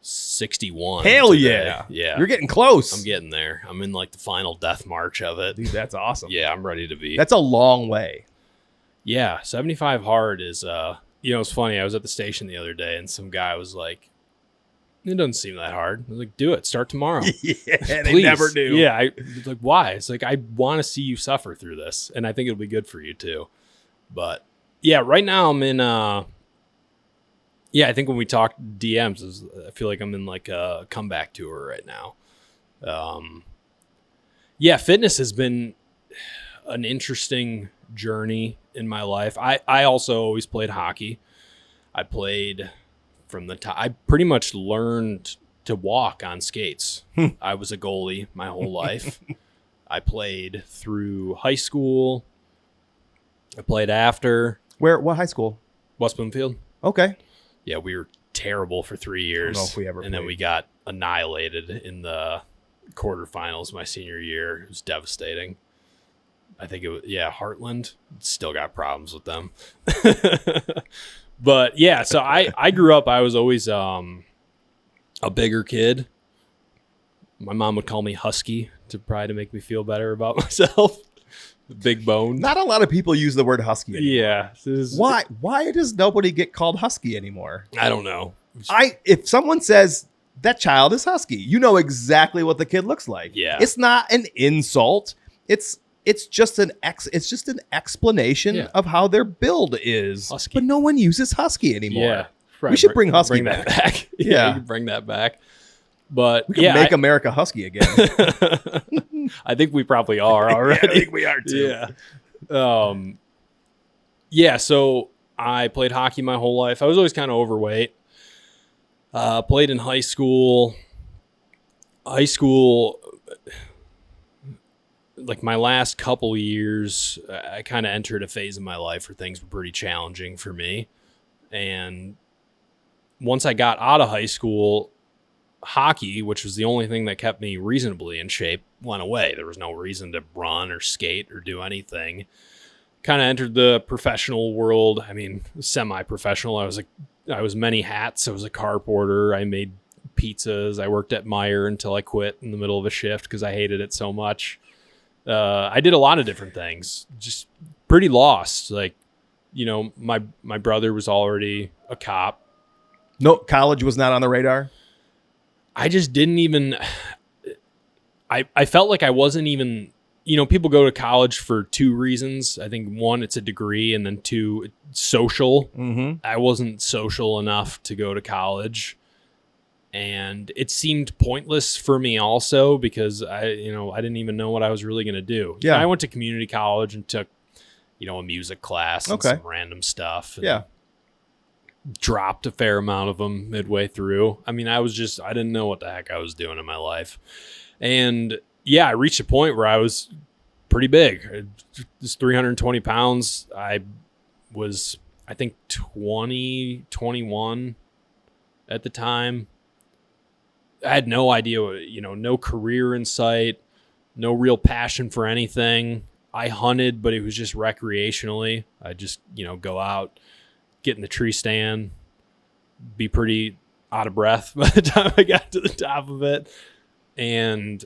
61. Hell today. yeah. Yeah. You're getting close. I'm getting there. I'm in like the final death march of it. Dude, that's awesome. Yeah, I'm ready to be. That's a long way. Yeah, 75 hard is, it's funny. I was at the station the other day and some guy was like, it doesn't seem that hard. I was like, do it. Start tomorrow. Yeah, they never do. Yeah, I was like, why? It's like, I want to see you suffer through this, and I think it'll be good for you too. But yeah, right now I'm in, I think when we talk DMs, I feel like I'm in like a comeback tour right now. Fitness has been an interesting journey in my life. I also always played hockey. I played from the top. I pretty much learned to walk on skates. I was a goalie my whole life. I played through high school. I played after. What high school? West Bloomfield. Okay. Yeah, we were terrible for 3 years. I don't know if we ever and then played. we got annihilated in the quarterfinals my senior year. It was devastating. I think it was, Heartland. Still got problems with them. But yeah, so I grew up, I was always a bigger kid. My mom would call me Husky to make me feel better about myself. Big bone. Not a lot of people use the word husky anymore. Yeah. Why does nobody get called husky anymore? I don't know. If someone says that child is husky, you know exactly what the kid looks like. Yeah. It's not an insult. It's just an explanation of how their build is. Husky. But no one uses husky anymore. Yeah. Right. We should bring husky that back. back. Yeah. We can bring that back. But We can make America husky again. I think we probably are already. Yeah, I think we are too. Yeah. So I played hockey my whole life. I was always kind of overweight. Played in high school. Like my last couple years, I kind of entered a phase in my life where things were pretty challenging for me. And once I got out of high school, hockey, which was the only thing that kept me reasonably in shape, went away. There was no reason to run or skate or do anything. Kind of entered the professional world. I mean, semi-professional. I was many hats. I was a car porter. I made pizzas. I worked at Meijer until I quit in the middle of a shift because I hated it so much. I did a lot of different things. Just pretty lost. Like, my brother was already a cop. No, college was not on the radar? I just didn't even... I felt like I wasn't even... people go to college for two reasons. I think one, it's a degree, and then two, social. Mm-hmm. I wasn't social enough to go to college. And it seemed pointless for me also because I didn't even know what I was really going to do. Yeah. I went to community college and took, a music class and some random stuff. And dropped a fair amount of them midway through. I mean, I didn't know what the heck I was doing in my life. And I reached a point where I was pretty big. I was 320 pounds. I was, I think, 21 at the time. I had no idea, no career in sight, no real passion for anything. I hunted, but it was just recreationally. I just, go out, get in the tree stand, be pretty out of breath by the time I got to the top of it. And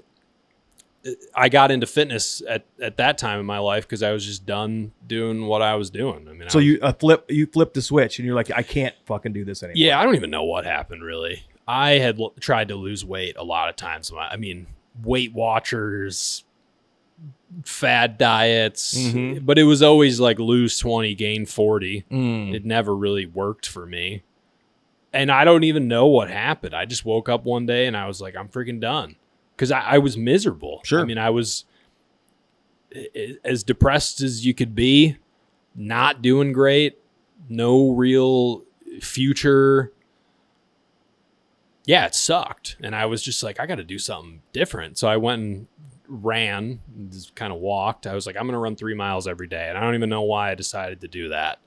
I got into fitness at that time in my life because I was just done doing what I was doing. I mean, so you flipped the switch and you're like, I can't fucking do this anymore. Yeah, I don't even know what happened really. I had tried to lose weight a lot of times. I mean, Weight Watchers, fad diets, but it was always like lose 20, gain 40. It never really worked for me. And I don't even know what happened. I just woke up one day and I was like, I'm freaking done. Because I was miserable. Sure. I mean, I was as depressed as you could be, not doing great, no real future. Yeah, it sucked. And I was just like, I got to do something different. So I went and ran, just kind of walked. I was like, I'm going to run 3 miles every day. And I don't even know why I decided to do that.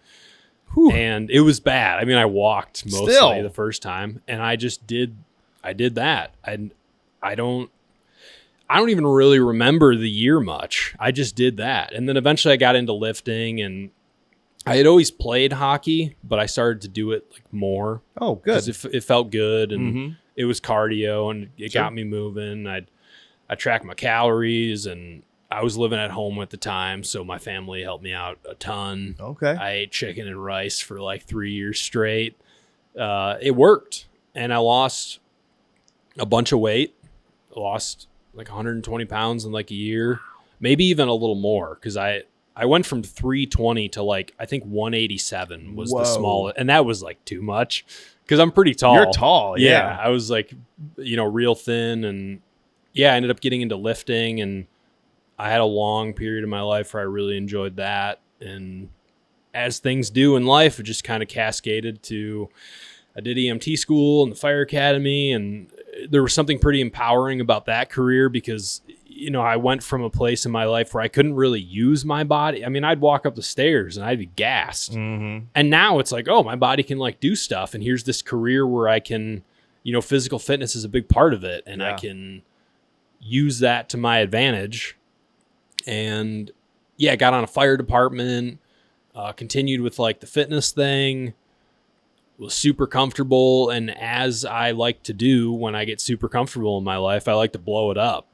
Whew. And it was bad. I mean, I walked mostly the first time. And I did that. I don't even really remember the year much. I just did that. And then eventually I got into lifting, and I had always played hockey, but I started to do it like more. Oh, good. Because it felt good, and it was cardio, and it got me moving. I tracked my calories, and I was living at home at the time, so my family helped me out a ton. Okay. I ate chicken and rice for like 3 years straight. It worked, and I lost a bunch of weight. I lost like 120 pounds in like a year, maybe even a little more, because I went from 320 to like, I think 187 was the smallest. And that was like too much because I'm pretty tall. You're tall. Yeah. I was like, real thin. And I ended up getting into lifting, and I had a long period of my life where I really enjoyed that. And as things do in life, it just kind of cascaded to, I did EMT school and the fire academy, and there was something pretty empowering about that career because, I went from a place in my life where I couldn't really use my body. I mean, I'd walk up the stairs and I'd be gassed. And now it's like, oh, my body can like do stuff. And here's this career where I can, physical fitness is a big part of it. And I can use that to my advantage. And got on a fire department, continued with like the fitness thing. Was super comfortable, and as I like to do when I get super comfortable in my life, I like to blow it up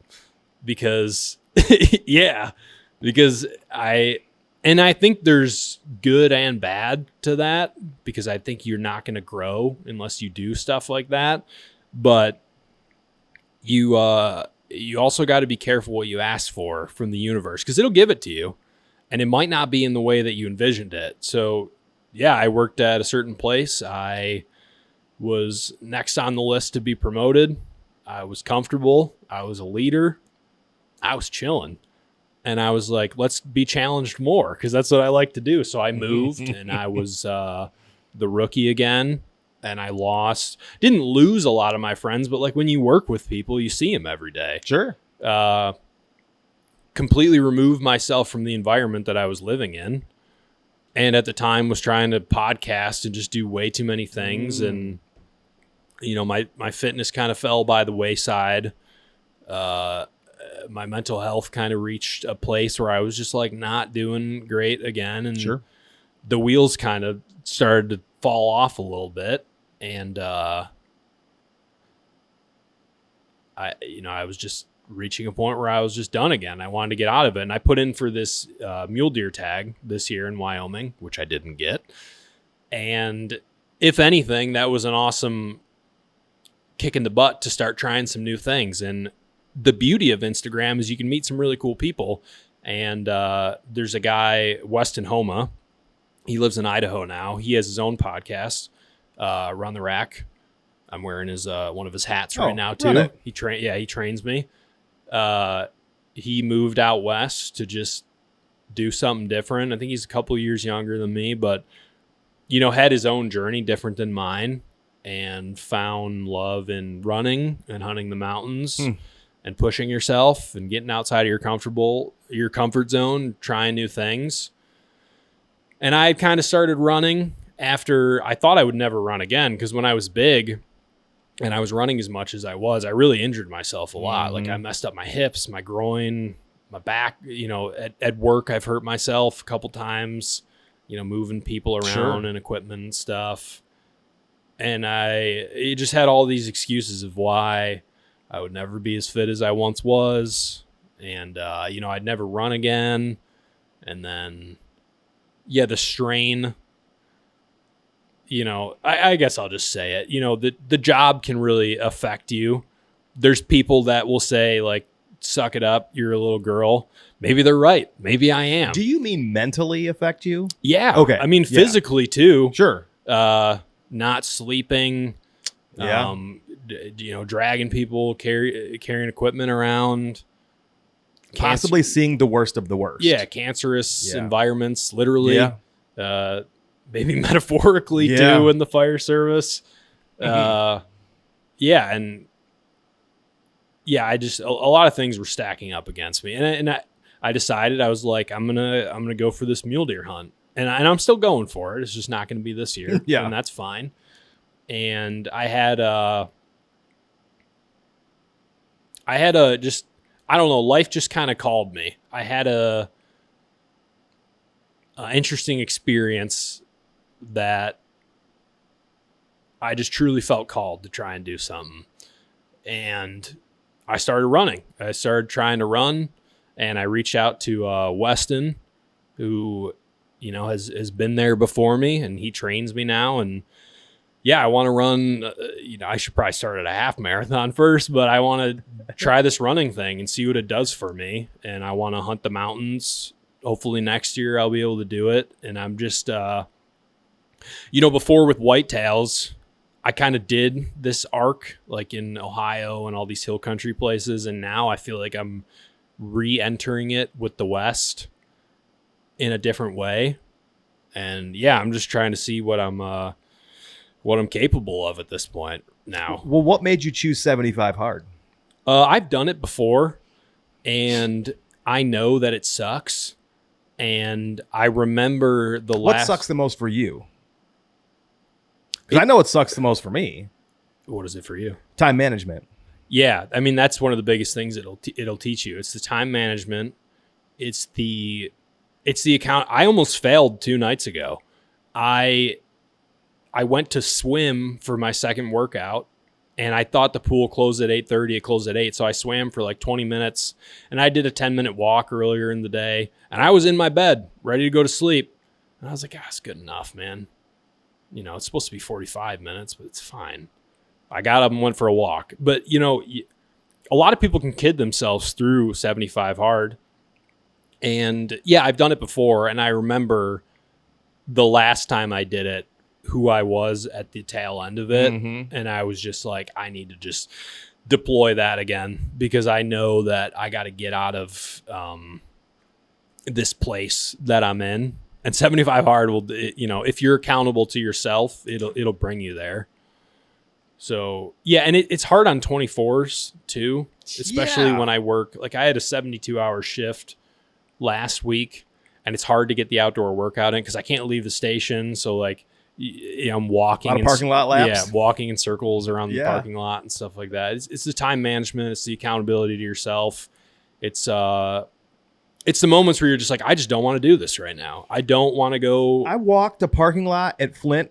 because I think there's good and bad to that, because I think you're not going to grow unless you do stuff like that. But you also got to be careful what you ask for from the universe, because it'll give it to you, and it might not be in the way that you envisioned it. So I worked at a certain place. I was next on the list to be promoted. I was comfortable. I was a leader. I was chilling. And I was like, let's be challenged more, because that's what I like to do. So I moved, and I was the rookie again. And I didn't lose a lot of my friends, but like when you work with people, you see them every day. Sure. Completely removed myself from the environment that I was living in. And at the time was trying to podcast and just do way too many things. And my fitness kind of fell by the wayside. My mental health kind of reached a place where I was just like not doing great again. And Sure. the wheels kind of started to fall off a little bit. And, I was just reaching a point where I was just done again. I wanted to get out of it. And I put in for this mule deer tag this year in Wyoming, which I didn't get. And if anything, that was an awesome kick in the butt to start trying some new things. And the beauty of Instagram is you can meet some really cool people. And there's a guy, Weston Homa. He lives in Idaho now. He has his own podcast, Run the Rack. I'm wearing his one of his hats right now too. He trains me. He moved out west to just do something different. I think he's a couple years younger than me, but had his own journey different than mine, and found love in running and hunting the mountains and pushing yourself and getting outside of your comfort zone, trying new things. And I had kind of started running after I thought I would never run again, because when I was big and I was running as much as I was, I really injured myself a lot. Like I messed up my hips, my groin, my back. At work I've hurt myself a couple times, moving people around and equipment and stuff. And I just had all these excuses of why I would never be as fit as I once was. And, I'd never run again. And then, the strain, I guess I'll just say it, the job can really affect you. There's people that will say like, suck it up, you're a little girl. Maybe they're right. Maybe I am. Do you mean mentally affect you? Yeah. Okay. I mean, physically too. Sure. Not sleeping. Yeah. Dragging people, carrying equipment around. Possibly seeing the worst of the worst. Yeah. Cancerous environments, literally. Yeah. Maybe metaphorically too in the fire service. And I just, a lot of things were stacking up against me. And I decided, I was like, I'm going to go for this mule deer hunt. And I'm still going for it. It's just not going to be this year. Yeah. And that's fine. And I had just, I don't know, life just kind of called me. I had a interesting experience that I just truly felt called to try and do something. And I started running. I started trying to run, and I reached out to Weston, who, has been there before me, and he trains me now. And I want to run, I should probably start at a half marathon first, but I want to try this running thing and see what it does for me. And I want to hunt the mountains. Hopefully next year I'll be able to do it. And I'm just, before with whitetails, I kind of did this arc like in Ohio and all these hill country places. And now I feel like I'm re-entering it with the West in a different way. And I'm just trying to see what I'm capable of at this point now. Well, what made you choose 75 hard? I've done it before, and I know that it sucks. And I remember What sucks the most for you? Because I know it sucks the most for me. What is it for you? Time management. Yeah, I mean, that's one of the biggest things it'll teach you. It's the time management. It's the account. I almost failed 2 nights ago. I went to swim for my second workout, and I thought the pool closed at 8:30. It closed at 8, so I swam for like 20 minutes, and I did a 10-minute walk earlier in the day, and I was in my bed ready to go to sleep. And I was like, it's good enough, man. It's supposed to be 45 minutes, but it's fine. I got up and went for a walk. But, a lot of people can kid themselves through 75 hard. And, I've done it before, and I remember the last time I did it, who I was at the tail end of it. Mm-hmm. And I was just like, I need to just deploy that again, because I know that I got to get out of this place that I'm in. And 75 hard will, if you're accountable to yourself, it'll bring you there. So, and it's hard on 24s too, especially when I work. Like I had a 72-hour shift last week, and it's hard to get the outdoor workout in because I can't leave the station. So like, I'm walking. A lot of parking lot laps. Yeah, walking in circles around the Yeah. parking lot and stuff like that. It's the time management. It's the accountability to yourself. It's the moments where you're just like, I just don't want to do this right now. I don't want to go. I walked a parking lot at Flint,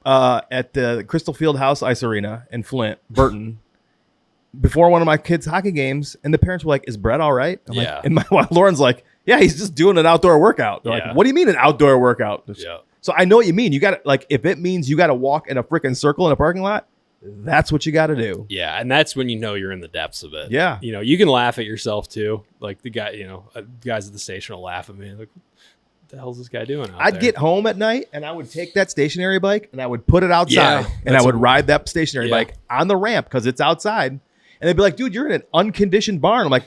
at the Crystal Field House Ice Arena in Flint, Burton, before one of my kids' hockey games, and the parents were like, "Is Brett all right?" I'm Yeah. like, and Lauren's like, "Yeah, he's just doing an outdoor workout." They're Yeah. like, "What do you mean an outdoor workout?" Yeah. So I know what you mean. You got to, like, if it means you got to walk in a freaking circle in a parking lot, that's what you got to do. Yeah, and that's when you know you're in the depths of it. Yeah. You can laugh at yourself too. Like the guy, guys at the station will laugh at me. Like, what the hell's this guy doing out I'd there? get home at night and I would take that stationary bike and I would put it outside Yeah, and I would ride that stationary Yeah. bike on the ramp because it's outside. And they'd be like, "Dude, you're in an unconditioned barn." I'm like,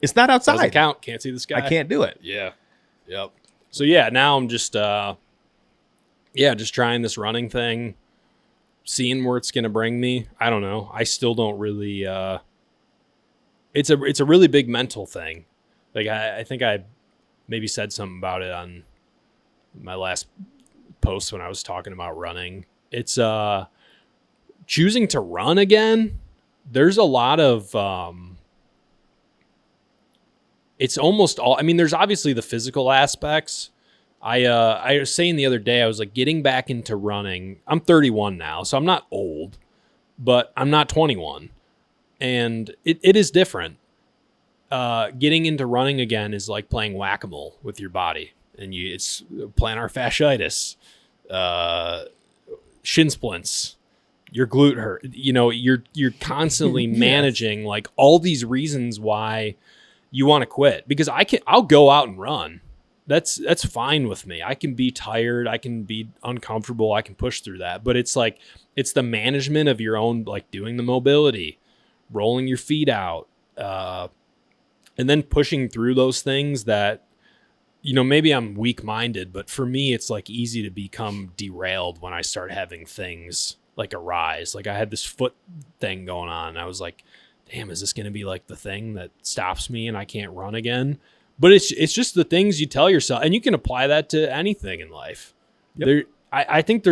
"It's not outside. Doesn't count. Can't see this guy. I can't do it." Yeah. Yep. So yeah, now I'm just just trying this running thing, seeing where it's gonna bring me. I don't know. I still don't really it's a really big mental thing. Like I think I maybe said something about it on my last post when I was talking about running. It's choosing to run again. There's a lot of it's almost all, I mean, there's obviously the physical aspects. I was saying the other day, I was like getting back into running. I'm 31 now, so I'm not old, but I'm not 21. And it is different. Getting into running again is like playing whack-a-mole with your body. And it's plantar fasciitis, shin splints, your glute hurt. You're constantly managing like all these reasons why you want to quit. Because I'll go out and run. That's fine with me. I can be tired. I can be uncomfortable. I can push through that. But it's like, it's the management of your own, like doing the mobility, rolling your feet out, and then pushing through those things that, maybe I'm weak-minded, but for me, it's like easy to become derailed when I start having things like arise. Like I had this foot thing going on. And I was like, damn, is this going to be like the thing that stops me and I can't run again? But it's just the things you tell yourself, and you can apply that to anything in life. Yep. I think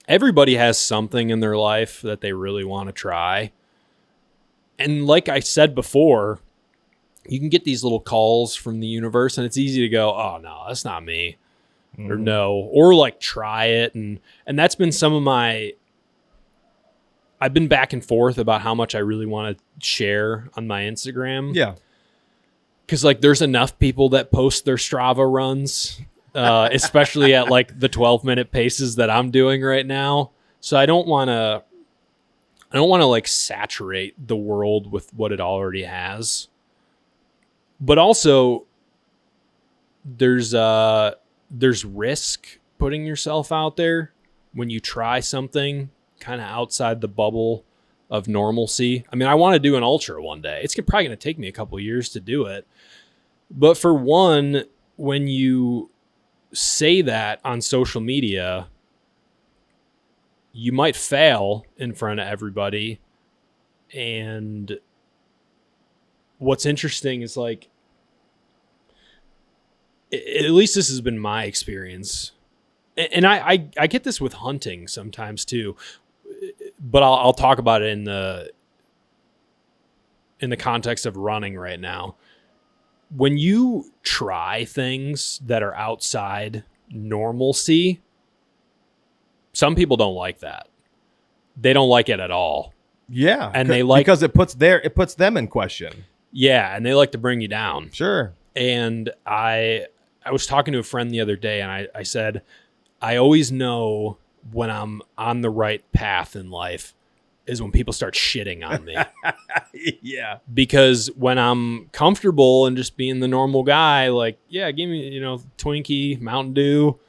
everybody has something in their life that they really want to try. And like I said before, you can get these little calls from the universe, and it's easy to go, oh, no, that's not me. Or no, or like try it. And that's been some of I've been back and forth about how much I really want to share on my Instagram. Yeah. Because like there's enough people that post their Strava runs, especially at like the 12-minute paces that I'm doing right now. So I don't want to like saturate the world with what it already has. But also there's risk putting yourself out there when you try something kind of outside the bubble of normalcy. I mean, I want to do an ultra one day. It's probably going to take me a couple of years to do it. But for one, when you say that on social media, you might fail in front of everybody. And what's interesting is like, at least this has been my experience. And I get this with hunting sometimes too, but I'll talk about it in the context of running right now. When you try things that are outside normalcy, some people don't like that. They don't like it at all. Yeah. And they like, because it puts them in question. Yeah, and they like to bring you down. Sure. And I was talking to a friend the other day, and I said, I always know when I'm on the right path in life is when people start shitting on me. Yeah. Because when I'm comfortable and just being the normal guy, like, yeah, give me, Twinkie, Mountain Dew,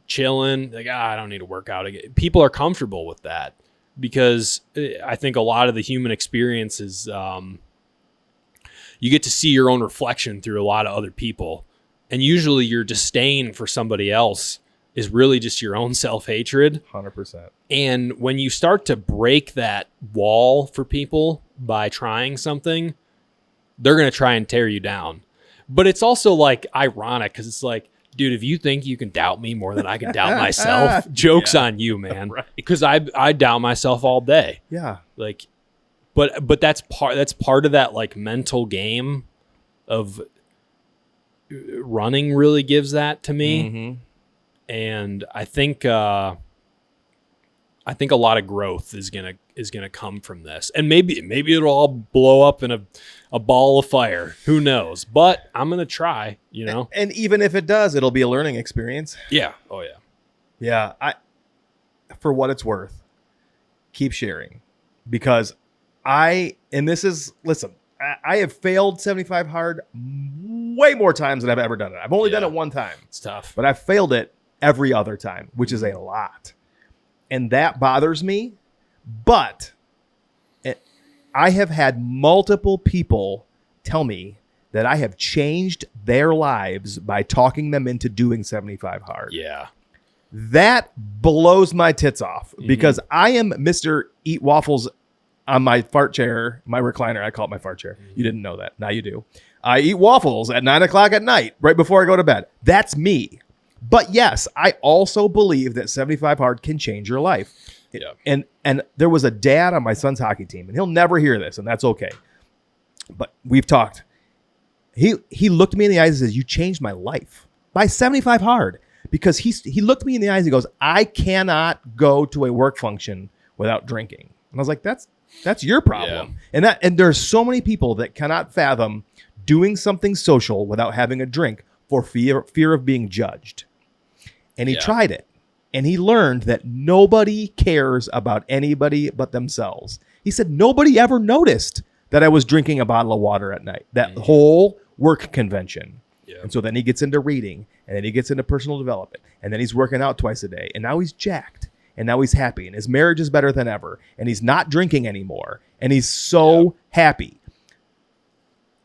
chilling, like, I don't need to work out again. People are comfortable with that because I think a lot of the human experience is you get to see your own reflection through a lot of other people. And usually your disdain for somebody else is really just your own self-hatred. 100%. And when you start to break that wall for people by trying something, they're going to try and tear you down. But it's also like ironic because it's like, dude, if you think you can doubt me more than I can doubt myself, joke's on you, man. Right. Because I doubt myself all day. Yeah. Like, but that's part of that like mental game of running really gives that to me. Mm-hmm. And I think a lot of growth is gonna come from this, and maybe it'll all blow up in a ball of fire. Who knows? But I'm gonna try. You know. And even if it does, it'll be a learning experience. Yeah. Oh yeah. Yeah. For what it's worth, keep sharing, because listen. I have failed 75 hard way more times than I've ever done it. I've only done it one time. It's tough, but I've failed it every other time, which is a lot. And that bothers me. But I have had multiple people tell me that I have changed their lives by talking them into doing 75 hard. Yeah. That blows my tits off because I am Mr. Eat Waffles on my fart chair, my recliner. I call it my fart chair. You didn't know that. Now you do. I eat waffles at 9:00 at night, right before I go to bed. That's me. But yes, I also believe that 75 hard can change your life. Yeah. And there was a dad on my son's hockey team, and he'll never hear this, and that's okay. But we've talked. He looked me in the eyes and says, "You changed my life by 75 hard." Because he looked me in the eyes and he goes, "I cannot go to a work function without drinking." And I was like, "That's your problem." Yeah. And there's so many people that cannot fathom doing something social without having a drink for fear of being judged. And he tried it. And he learned that nobody cares about anybody but themselves. He said, nobody ever noticed that I was drinking a bottle of water at night, that whole work convention. Yeah. And so then he gets into reading, and then he gets into personal development, and then he's working out twice a day. And now he's jacked, and now he's happy, and his marriage is better than ever, and he's not drinking anymore, and he's so happy.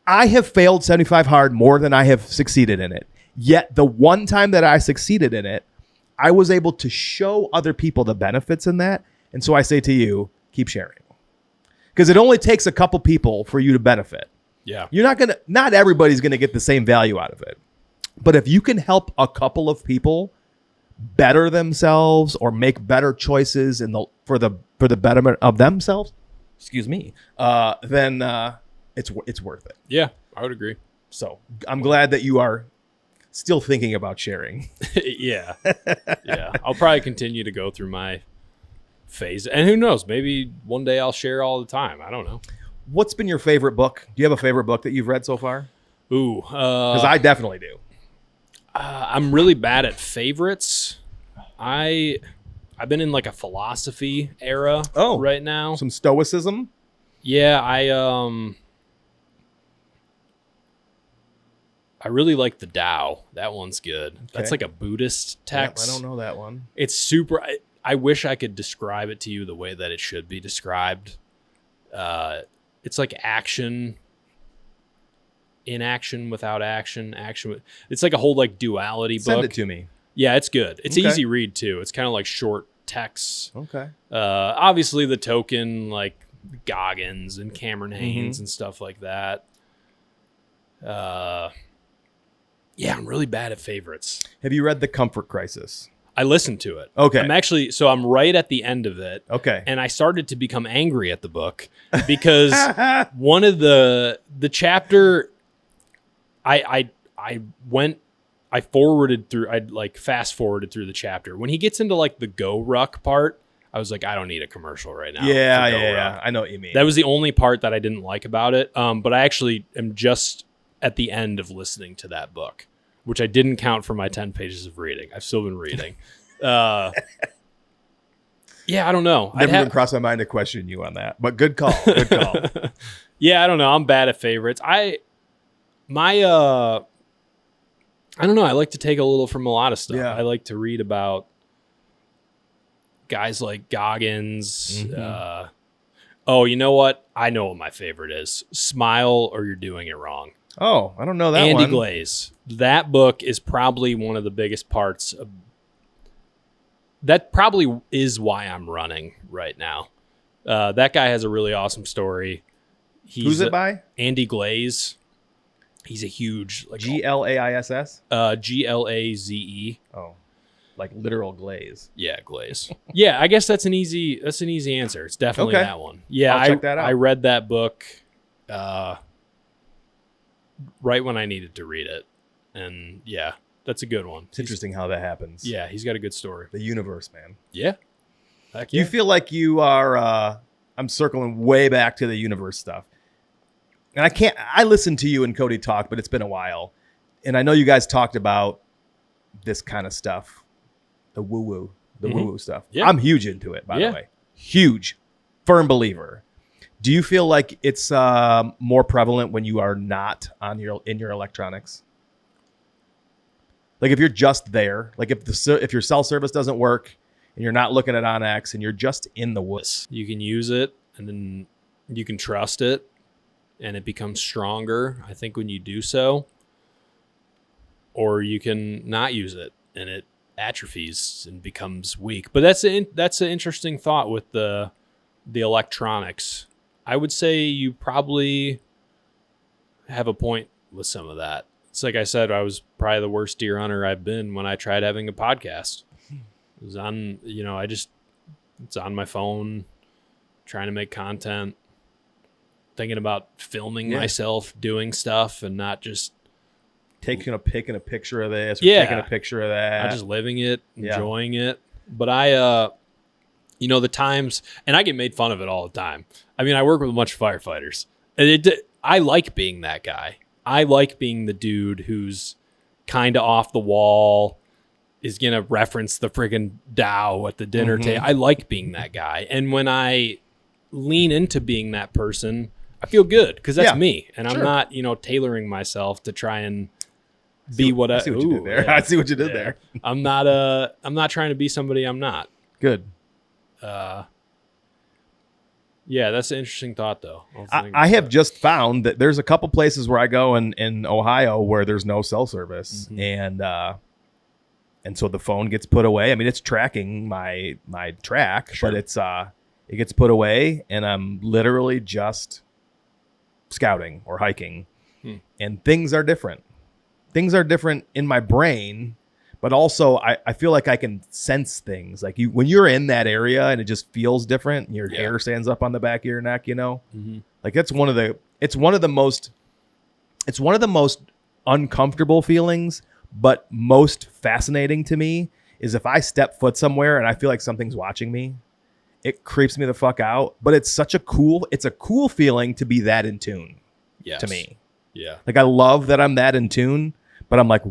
I have failed 75 hard more than I have succeeded in it. Yet the one time that I succeeded in it, I was able to show other people the benefits in that. And so I say to you, keep sharing. Because it only takes a couple people for you to benefit. Yeah. Not everybody's going to get the same value out of it. But if you can help a couple of people better themselves or make better choices for the betterment of themselves, then it's worth it. Yeah, I would agree. So I'm glad that you are still thinking about sharing. Yeah. I'll probably continue to go through my phase. And who knows, maybe one day I'll share all the time. I don't know. What's been your favorite book? Do you have a favorite book that you've read so far? Ooh. Because I definitely do. I'm really bad at favorites. I've been in like a philosophy era right now. Some stoicism? Yeah, I really like the Tao. That one's good. Okay. That's like a Buddhist text. I don't know that one. It's super. I wish I could describe it to you the way that it should be described. It's like action, inaction without action, action. It's like a whole like duality book. Send it to me. Yeah, it's good. It's an easy read too. It's kind of like short texts. Okay. Obviously the token like Goggins and Cameron Hanes and stuff like that. Yeah, I'm really bad at favorites. Have you read The Comfort Crisis? I listened to it. Okay. I'm right at the end of it. Okay. And I started to become angry at the book because one of the chapter I fast forwarded through the chapter. When he gets into like the Go Ruck part, I was like, I don't need a commercial right now. Yeah. I know what you mean. That was the only part that I didn't like about it. But I actually am just at the end of listening to that book, which I didn't count for my 10 pages of reading. I've still been reading. Yeah, I don't know. Never even crossed my mind to question you on that, but good call. Good call. Yeah, I don't know. I'm bad at favorites. I don't know. I like to take a little from a lot of stuff. Yeah. I like to read about guys like Goggins. Oh, you know what? I know what my favorite is. Smile or You're Doing It Wrong. Oh, I don't know that Andy one. Glaze. That book is probably one of the biggest parts of... That probably is why I'm running right now. That guy has a really awesome story. Who's it by? Andy Glaze. He's a huge like GLAISS. GLAZE. Oh, like literal glaze. Yeah, glaze. Yeah, I guess that's an easy answer. It's definitely Okay. that one. Yeah, I'll check that out. I read that book right when I needed to read it, and yeah, that's a good one. It's interesting how that happens. Yeah, he's got a good story. The universe, man. Yeah. Heck You feel like you are. I'm circling way back to the universe stuff, and I listened to you and Cody talk, but it's been a while, and I know you guys talked about this kind of stuff. The woo woo stuff. Yeah. I'm huge into it, by the way. Huge, firm believer. Do you feel like it's more prevalent when you are not in your electronics? Like if you're just there, like if your cell service doesn't work and you're not looking at OnX and you're just in the woods, you can use it and then you can trust it, and it becomes stronger, I think, when you do so. Or you can not use it and it atrophies and becomes weak. But that's an interesting thought with the electronics. I would say you probably have a point with some of that. It's like I said, I was probably the worst deer hunter I've been when I tried having a podcast. It was on, it's on my phone, trying to make content, thinking about filming myself doing stuff and not just taking a picture of this or taking a picture of that. Not just living it, enjoying it. But I, the times, and I get made fun of it all the time. I mean, I work with a bunch of firefighters, and I like being that guy. I like being the dude who's kind of off the wall, is going to reference the friggin' Dow at the dinner table. I like being that guy. And when I lean into being that person, I feel good because that's me. And I'm not, tailoring myself to try and be what I see what you did there. I see what you did there. I'm not trying to be somebody I'm not. Good. Yeah, that's an interesting thought, though. I have just found that there's a couple places where I go in Ohio where there's no cell service, and so the phone gets put away. I mean, it's tracking my track, but it gets put away, and I'm literally just scouting or hiking, and things are different. Things are different in my brain. But also, I feel like I can sense things. Like when you're in that area and it just feels different, and your hair stands up on the back of your neck. Like that's one of the most uncomfortable feelings, but most fascinating to me is if I step foot somewhere and I feel like something's watching me. It creeps me the fuck out. But it's a cool feeling to be that in tune. To me. Yeah. Like I love that I'm that in tune, but I'm like,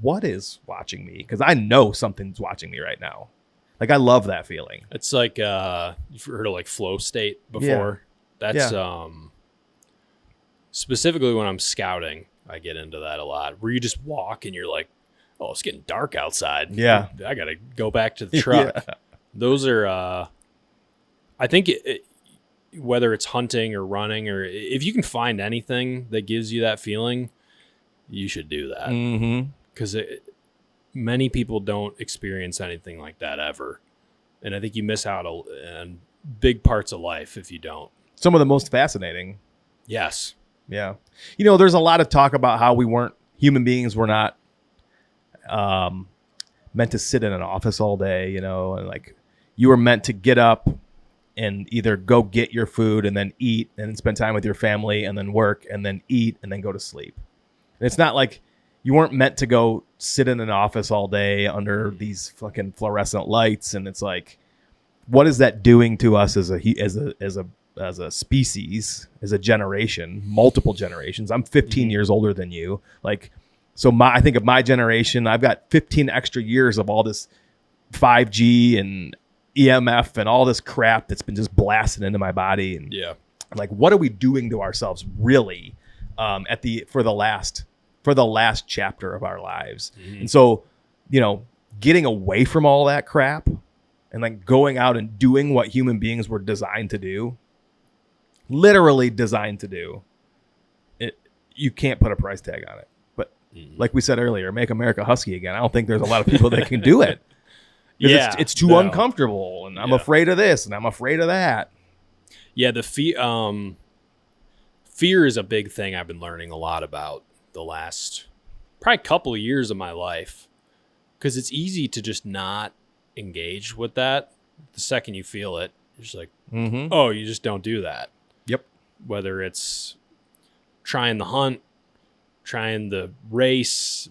what is watching me? Because I know something's watching me right now. Like I love that feeling. It's like you've heard of like flow state before. That's specifically when I'm scouting, I get into that a lot. Where you just walk and you're like, oh, it's getting dark outside. Yeah, I gotta go back to the truck. Those are I think whether it's hunting or running, or if you can find anything that gives you that feeling, you should do that. Because many people don't experience anything like that ever. And I think you miss out on big parts of life if you don't. Some of the most fascinating. Yes. Yeah. There's a lot of talk about how human beings were not meant to sit in an office all day, and like you were meant to get up and either go get your food and then eat and then spend time with your family and then work and then eat and then go to sleep. And it's not like you weren't meant to go sit in an office all day under these fucking fluorescent lights. And it's like, what is that doing to us as a species, as a generation, multiple generations? I'm 15 years older than you. Like, so I think of my generation, I've got 15 extra years of all this 5G and EMF and all this crap that's been just blasted into my body. And like, what are we doing to ourselves really for the last chapter of our lives? And so, getting away from all that crap and like going out and doing what human beings were designed to do, literally designed to do, you can't put a price tag on it. But like we said earlier, make America husky again. I don't think there's a lot of people that can do it. It's too uncomfortable, and I'm afraid of this, and I'm afraid of that. Yeah, the fear is a big thing I've been learning a lot about the last probably couple of years of my life, because it's easy to just not engage with that. The second you feel it, you're just like, oh, you just don't do that. Yep. Whether it's trying the hunt, trying the race,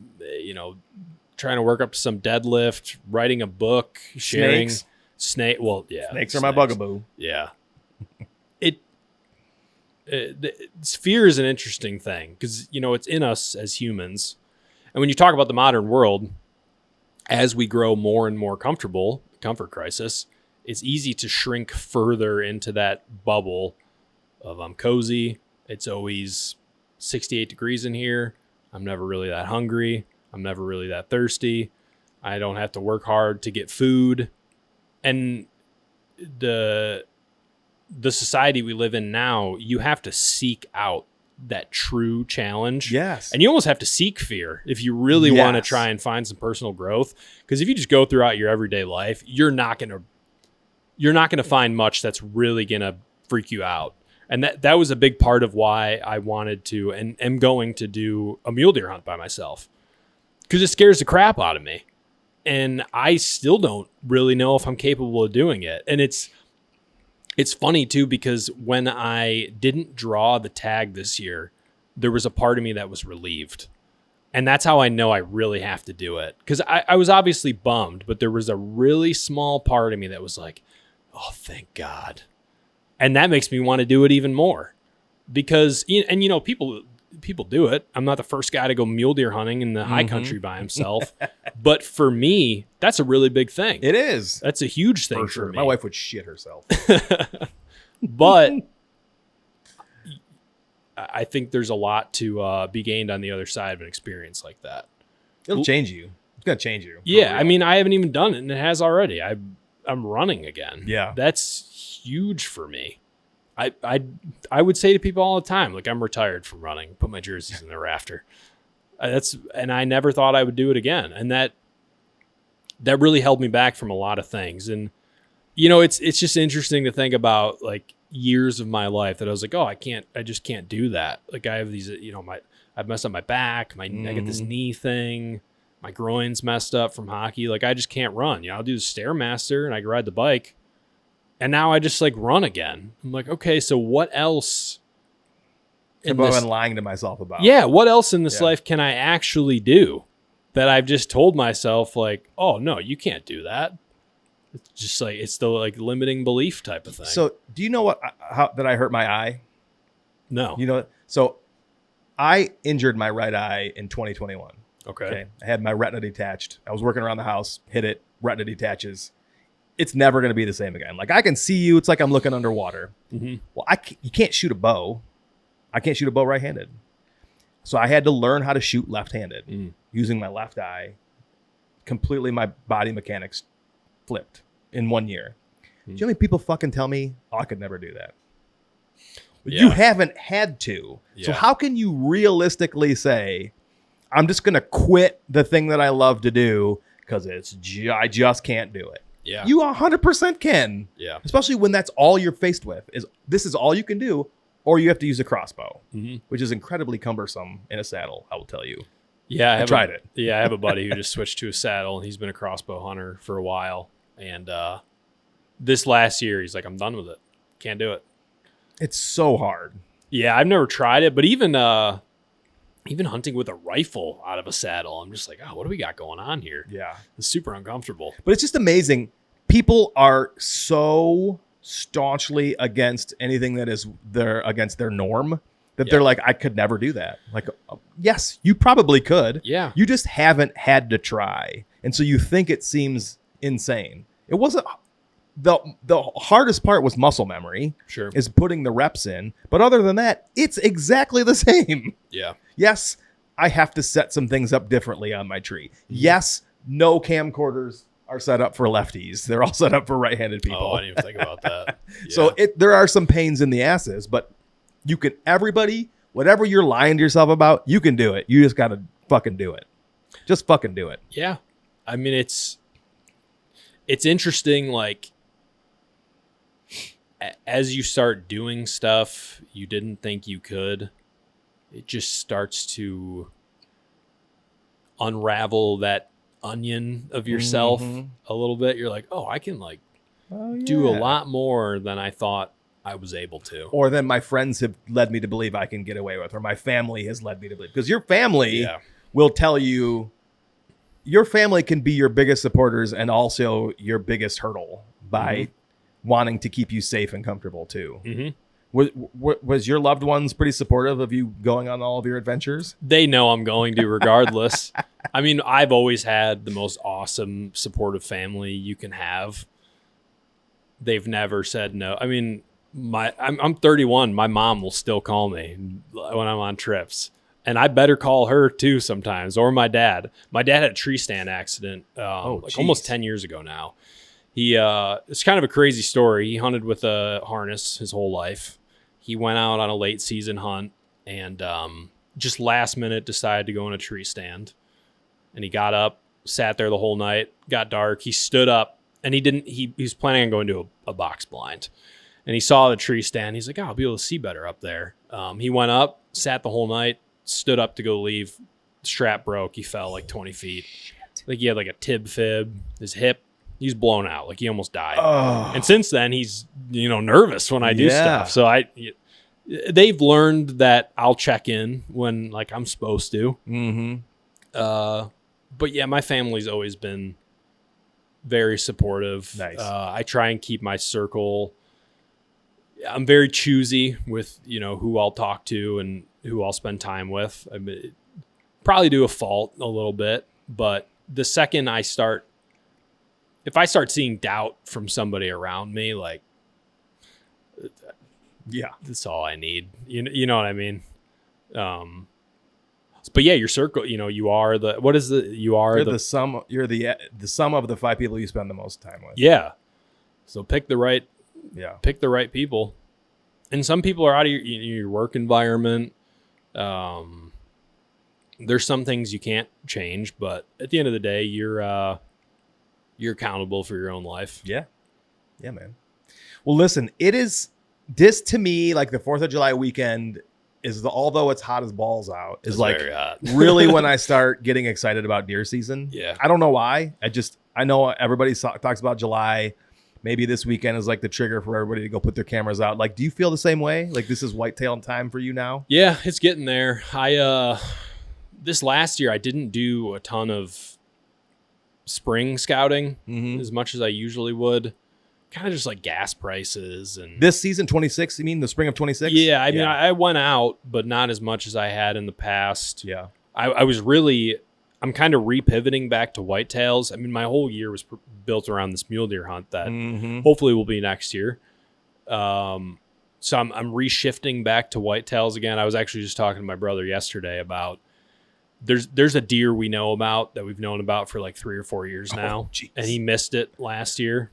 trying to work up to some deadlift, writing a book, sharing snakes. Snakes are my bugaboo. Yeah. Fear is an interesting thing because, it's in us as humans. And when you talk about the modern world, as we grow more and more comfortable, comfort crisis, it's easy to shrink further into that bubble of I'm cozy. It's always 68 degrees in here. I'm never really that hungry. I'm never really that thirsty. I don't have to work hard to get food. And the society we live in now, you have to seek out that true challenge. Yes. And you almost have to seek fear if you really want to try and find some personal growth. Because if you just go throughout your everyday life, you're not going to find much that's really going to freak you out. And that was a big part of why I wanted to and am going to do a mule deer hunt by myself. Because it scares the crap out of me. And I still don't really know if I'm capable of doing it. And it's funny too, because when I didn't draw the tag this year, there was a part of me that was relieved. And that's how I know I really have to do it. Because I was obviously bummed, but there was a really small part of me that was like, oh, thank God. And that makes me want to do it even more. Because, people do it. I'm not the first guy to go mule deer hunting in the high country by himself. But for me, that's a really big thing. It is. That's a huge thing for sure. for me. My wife would shit herself. But I think there's a lot to be gained on the other side of an experience like that. It'll change you. It's going to change you. Yeah. I mean, I haven't even done it, and it has already. I'm running again. Yeah. That's huge for me. I would say to people all the time, like, I'm retired from running, put my jerseys in the rafter. And I never thought I would do it again. And that really held me back from a lot of things. And, it's just interesting to think about, like, years of my life that I was like, oh, I just can't do that. Like, I have these, I've messed up my back, I get this knee thing, my groin's messed up from hockey. Like, I just can't run. I'll do the Stairmaster and I can ride the bike. And now I just, like, run again. I'm like, okay, so what else? I've been lying to myself about. Yeah, what else in this life can I actually do that I've just told myself, like, oh, no, you can't do that. It's just like, it's the, like, limiting belief type of thing. So do you know how that I hurt my eye? No. So I injured my right eye in 2021. Okay. I had my retina detached. I was working around the house, hit it, retina detaches. It's never going to be the same again. Like, I can see you. It's like I'm looking underwater. Mm-hmm. Well, you can't shoot a bow. I can't shoot a bow right-handed. So I had to learn how to shoot left-handed using my left eye. Completely my body mechanics flipped in 1 year. Do you know how many people fucking tell me, oh, I could never do that? Yeah. You haven't had to. Yeah. So how can you realistically say, I'm just going to quit the thing that I love to do because I just can't do it? Yeah. You 100% can. Yeah. Especially when that's all you're faced with. This is all you can do, or you have to use a crossbow, which is incredibly cumbersome in a saddle, I will tell you. Yeah, I tried it. Yeah, I have a buddy who just switched to a saddle, and he's been a crossbow hunter for a while. And this last year, he's like, I'm done with it. Can't do it. It's so hard. Yeah, I've never tried it, but even hunting with a rifle out of a saddle, I'm just like, oh, what do we got going on here? Yeah. It's super uncomfortable. But it's just amazing. People are so staunchly against anything that is against their norm that they're like, I could never do that. Like, yes, you probably could. Yeah. You just haven't had to try. And so you think it seems insane. It wasn't. The hardest part was muscle memory. Sure. Is putting the reps in. But other than that, it's exactly the same. Yeah. Yes, I have to set some things up differently on my tree. Yes, no camcorders are set up for lefties. They're all set up for right-handed people. Oh, I didn't even think about that. Yeah. So there are some pains in the asses, but everybody, whatever you're lying to yourself about, you can do it. You just got to fucking do it. Just fucking do it. Yeah. I mean, it's interesting, like, as you start doing stuff you didn't think you could, it just starts to unravel that onion of yourself a little bit. You're like, oh, I can like do a lot more than I thought I was able to. Or than my friends have led me to believe I can get away with, or my family has led me to believe. Because your family will tell you, your family can be your biggest supporters and also your biggest hurdle by wanting to keep you safe and comfortable too. Was your loved ones pretty supportive of you going on all of your adventures? They know I'm going to regardless. I mean, I've always had the most awesome, supportive family you can have. They've never said no. I mean, I'm 31. My mom will still call me when I'm on trips. And I better call her too sometimes, or my dad. My dad had a tree stand accident almost 10 years ago now. It's kind of a crazy story. He hunted with a harness his whole life. He went out on a late season hunt and just last minute decided to go in a tree stand. And he got up, sat there the whole night, got dark. He stood up and he was planning on going to a box blind. And he saw the tree stand. He's like, oh, I'll be able to see better up there. He went up, sat the whole night, stood up to go leave. Strap broke. He fell like 20 feet. Like he had like a tib fib. His hip, he's blown out. Like he almost died. And since then, he's nervous when I do stuff. So they've learned that I'll check in when like I'm supposed to. But yeah, my family's always been very supportive. Nice. I try and keep my circle. I'm very choosy with who I'll talk to and who I'll spend time with. I mean, probably to a fault a little bit, but the second if I start seeing doubt from somebody around me, like, that's all I need. You know what I mean? But yeah, your circle, you are the sum. You're the sum of the 5 people you spend the most time with. Yeah. So pick the right people. And some people are out of your work environment. There's some things you can't change, but at the end of the day, you're accountable for your own life. Yeah, man. Well, listen, it is this to me, like the 4th of July weekend is although it's hot as balls out, is like very hot. Really when I start getting excited about deer season. Yeah. I don't know why. I know everybody talks about July. Maybe this weekend is like the trigger for everybody to go put their cameras out. Like, do you feel the same way? Like this is whitetail time for you now? Yeah, it's getting there. This last year I didn't do a ton of spring scouting as much as I usually would. Kind of just like gas prices and this season 26. You mean the spring of 26? Yeah, I mean I went out, but not as much as I had in the past. Yeah, I'm kind of repivoting back to whitetails. I mean, my whole year was built around this mule deer hunt that hopefully will be next year. So I'm reshifting back to whitetails again. I was actually just talking to my brother yesterday about there's a deer we know about that we've known about for like 3 or 4 years now, and he missed it last year,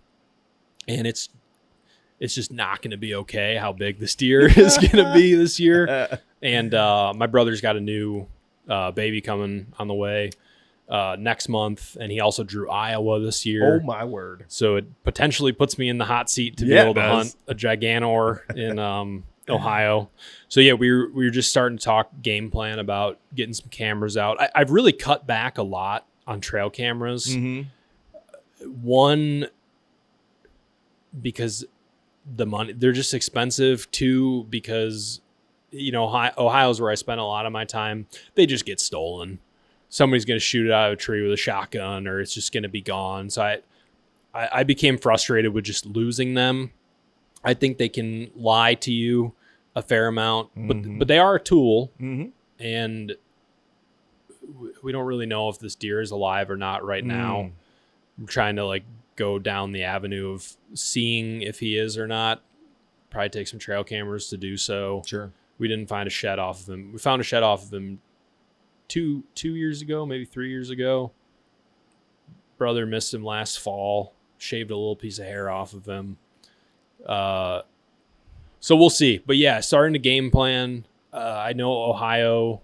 and it's just not going to be okay how big this deer is going to be this year. And my brother's got a new baby coming on the way next month, and he also drew Iowa this year. Oh my word. So it potentially puts me in the hot seat to be able to hunt a gigantor in Ohio. So yeah, we were just starting to talk game plan about getting some cameras out. I've really cut back a lot on trail cameras. One, because the money, they're just expensive. 2, because Ohio's where I spend a lot of my time. They just get stolen. Somebody's going to shoot it out of a tree with a shotgun, or it's just going to be gone. So I became frustrated with just losing them. I think they can lie to you a fair amount, but they are a tool, and we don't really know if this deer is alive or not right now. I'm trying to like go down the avenue of seeing if he is or not. Probably take some trail cameras to do so. Sure. We didn't find a shed off of him. We found a shed off of him two years ago, maybe 3 years ago. Brother missed him last fall. Shaved a little piece of hair off of him. So we'll see. But yeah, starting to game plan. I know Ohio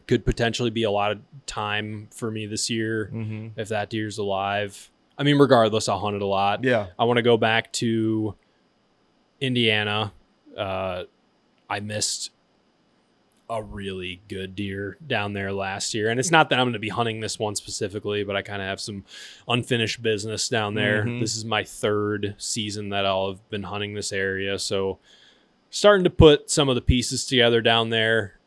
could potentially be a lot of time for me this year if that deer's alive. I mean, regardless, I'll hunt it a lot. Yeah. I want to go back to Indiana. I missed a really good deer down there last year. And it's not that I'm going to be hunting this one specifically, but I kind of have some unfinished business down there. Mm-hmm. This is my 3rd season that I'll have been hunting this area. So starting to put some of the pieces together down there.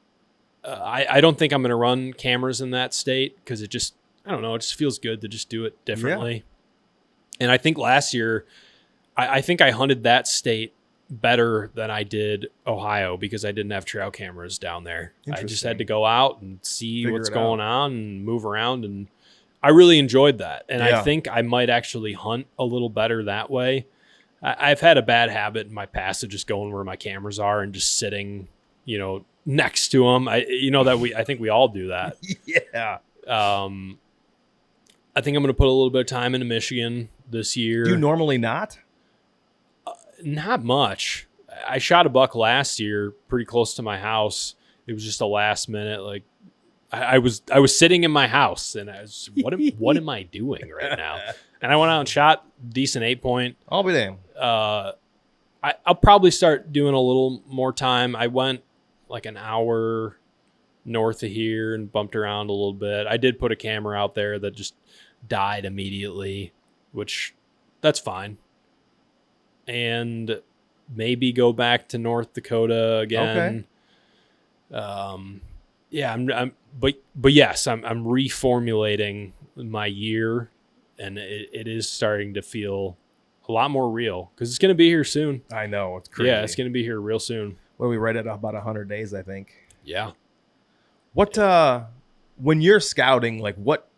I don't think I'm going to run cameras in that state because it just feels good to just do it differently. Yeah. And I think last year, I think I hunted that state better than I did Ohio because I didn't have trail cameras down there. I just had to go out and see what's going on and move around, and I really enjoyed that. And I think I might actually hunt a little better that way. I've had a bad habit in my past of just going where my cameras are and just sitting, next to them. I think we all do that. Yeah. I think I'm going to put a little bit of time into Michigan this year. Do you normally not? Not much. I shot a buck last year pretty close to my house. It was just a last minute. Like I was sitting in my house and I was, what am I doing right now? And I went out and shot decent 8-point. I'll be damned. I'll probably start doing a little more time. I went like an hour north of here and bumped around a little bit. I did put a camera out there that just died immediately, which that's fine. And maybe go back to North Dakota again. Okay. But yes, I'm reformulating my year, and it is starting to feel a lot more real because it's going to be here soon. I know, it's crazy. Yeah, it's going to be here real soon. Well, we right at about 100 days, I think. Yeah. What when you're scouting, like what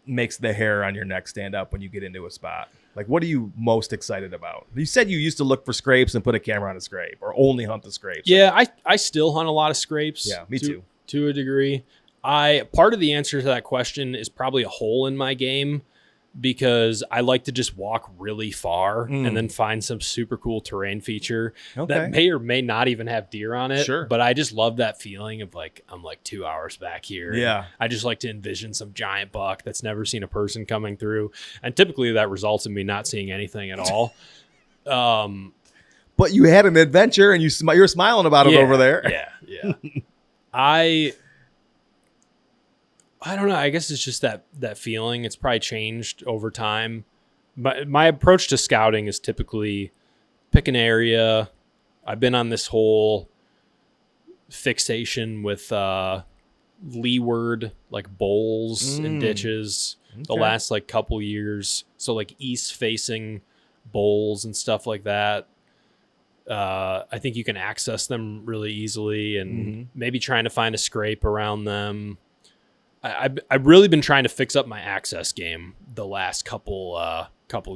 makes the hair on your neck stand up when you get into a spot? Like, what are you most excited about? You said you used to look for scrapes and put a camera on a scrape, or only hunt the scrapes. Yeah, I still hunt a lot of scrapes. Yeah, me too. To a degree. Part of the answer to that question is probably a hole in my game because I like to just walk really far and then find some super cool terrain feature that may or may not even have deer on it. Sure. But I just love that feeling of like, I'm like 2 hours back here. Yeah. I just like to envision some giant buck that's never seen a person coming through. And typically that results in me not seeing anything at all. But you had an adventure and you're smiling about it over there. Yeah. I don't know. I guess it's just that feeling. It's probably changed over time. But my approach to scouting is typically pick an area. I've been on this whole fixation with leeward, like bowls and ditches the last like couple years. So like east facing bowls and stuff like that. I think you can access them really easily and maybe trying to find a scrape around them. I've really been trying to fix up my access game the last couple